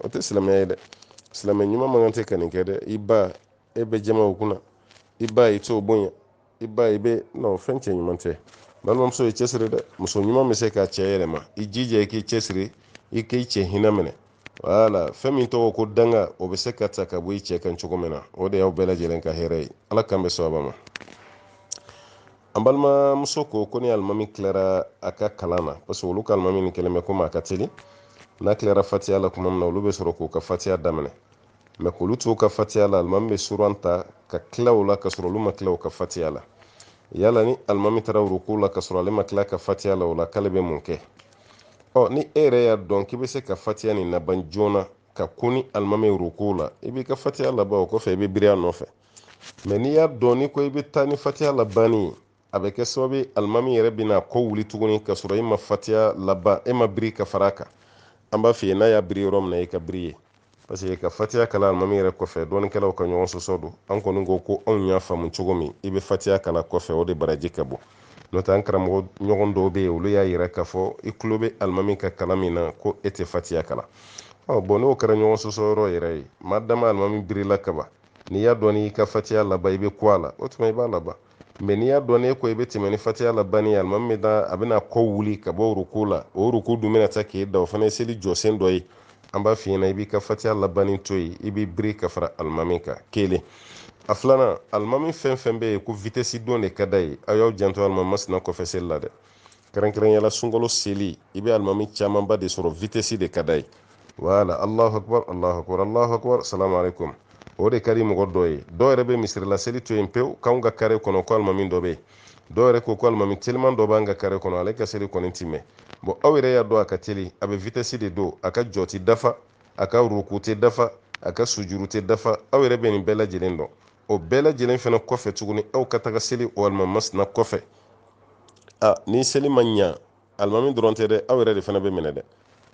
O tɛ silamɛya ye dɛ. Silamɛ ɲuman man kan tɛ ka nin kɛ dɛ. I ba e bɛ jama o kunna, i ba i t'o bonya, i ba i bɛ non fɛn cɛ ɲuman tɛ. Balimamuso i cɛsiri dɛ, muso ɲuman bɛ se k'a cɛ yɛlɛma, i jija i k'i cɛsiri, i k'i cɛ hinɛ minɛ. Wala, fɛn min tɔgɔ ko danga o bɛ se ka ta ka bɔ i cɛ kan cogo min na, o de y'aw bɛɛ lajɛlen ka hɛrɛ ye. Ala k'an bɛ sababa ma. An balimamuso ko ni alimami tilara a ka kalan na, parce que olu ka alimami ni kɛlen bɛ komi a ka teli, n'a tilara fatiya la kuma min na olu bɛ sɔrɔ k'u ka fatiya daminɛ, mais k'olu to ka fatiya la alimami bɛ suran ta ka tila o la ka sɔrɔ olu ma tila o ka fatiya la. Yala ni alimami taara ruku la ka sɔrɔ ale ma tila ka fatiya la o la k'ale bɛ mun kɛ? Ni e yɛrɛ y'a dɔn k'i bɛ se ka fatiya nin laban joona ka kun ni alimami ruku la, i b'i ka fatiya laban o kɔfɛ i bɛ biri a nɔfɛ. Mais n'i y'a dɔn ni ko i bɛ taa ni fatiya labanni ye, a bɛ kɛ sababu ye alimami yɛrɛ bɛna kɔ wuli tuguni ka sɔrɔ e ma fatiya laban, e ma biri ka fara a kan. An b'a f'i ye n'a y'a biri yɔrɔ min na i ka biri ye, parce que ka fatiya kala alimami yɛrɛ kɔfɛ dɔɔnikɛlaw ka ɲɔgɔn sɔsɔ don. An kɔni ko anw y'a faamu cogo min i bɛ fatiya kala kɔfɛ o de baraji ka bɔ. N'o tɛ an karamɔgɔ ɲɔgɔn dɔw bɛ yen olu y'a yira k'a fɔ i tulo bɛ alimami ka kalan min na ko e tɛ fatiya kala. Bon n'o kɛra ɲɔgɔn sɔsɔ yɔrɔ yɛrɛ ye, maa dama alimami birila kaban, n'i y'a dɔn n'i ka fatiya laban i bɛ ku a la, o tuma i b'a laban. Mais n'i y'a dɔn n'e ko i bɛ tɛmɛ ni fatiya labanni ye alimami a bɛna kɔ wuli ka bɔ ruku la, o ruku dun bɛna taa k'e da, o fana ye seli jɔsen dɔ ye. An b'a f'i ɲɛna i b'i ka fatiya labanni to yen, i b'i biri ka fara alimami kan, kelen. A filanan, alimami fɛn fɛn bɛ yen ko vitesse don de ka d'a ye, aw y'aw janto alimami masina kɔfɛ seli la dɛ. Kɛrɛnkɛrɛnyala sunkalo seli i bɛ alimami camanba de sɔrɔ vitesse de ka d'a ye. Wala, Allahu akbar, Allahu akbar, Allahu akbar, salamu alaikum. O de ka di mɔgɔ dɔ ye. Dɔw yɛrɛ bɛ misirila seli to yen pewu k'anw ka kare kɔnɔ ko alimami dɔ bɛ yen. Dɔw yɛrɛ ko alimami teliman dɔ b'an ka kare kɔnɔ ale ka seli kɔni ti mɛn. Bon aw yɛrɛ y'a dɔn a ka teli, a bɛ vitesse de don, a ka jɔ ti dafa, a ka ruku tɛ dafa, a ka sujuru tɛ dafa, aw yɛrɛ bɛ nin bɛɛ lajɛlen dɔn. O bɛɛ lajɛlen fana kɔfɛ tuguni aw ka taga seli o alimami masina kɔfɛ. Ni seli ma ɲa alimami dɔrɔn tɛ dɛ, aw yɛrɛ de fana bɛ minɛ dɛ.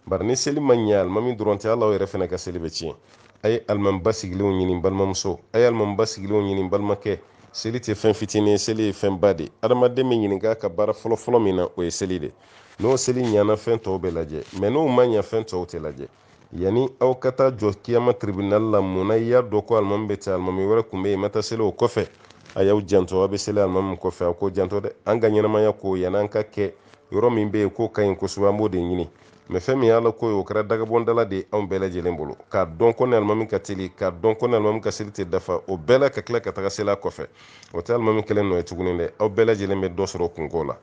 Bari ni seli ma ɲɛ alimami dɔrɔn tɛ, hali aw yɛrɛ fana ka seli bɛ tiɲɛ. A ye alimami basigilenw ɲini balimamuso, a ye alimami basigilenw ɲini balimakɛ. Seli tɛ fɛn fitinin ye, seli ye fɛn ba de. Adamaden bɛ ɲininka ka baara fɔlɔ-fɔlɔ min na o ye seli de. N'o seli ɲana fɛn tɔw bɛ lajɛ, mais n'o ma ɲa fɛn tɔw tɛ lajɛ. Yani aw ka taa jɔ kiyama tribunal la mun na i y'a dɔn ko alimami bɛ ten, alimami wɛrɛ tun bɛ yen, ma taa seli o kɔfɛ, a y'aw janto, a bɛ seli alimami kɔfɛ, a k'o janto dɛ. An ka ɲɛnamaya ko yan'an ka kɛ yɔrɔ min bɛ yen k'o ka ɲi kosɛbɛ an b'o de ɲini. Mais fɛn min y'ala ko ye o kɛra dagabɔndala de ye anw bɛɛ lajɛlen bolo, k'a dɔn ko ni alimami ka teli, k'a dɔn ko ni alimami ka seli tɛ dafa, o bɛɛ la ka tila ka taga seli a kɔfɛ, o tɛ alimami kelen nɔ ye tuguni dɛ, aw bɛɛ lajɛlen bɛ dɔ sɔrɔ kunko la.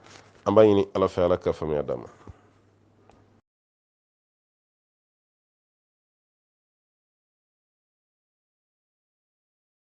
An b'a ɲini ala fɛ ala ka faamuya d'an ma.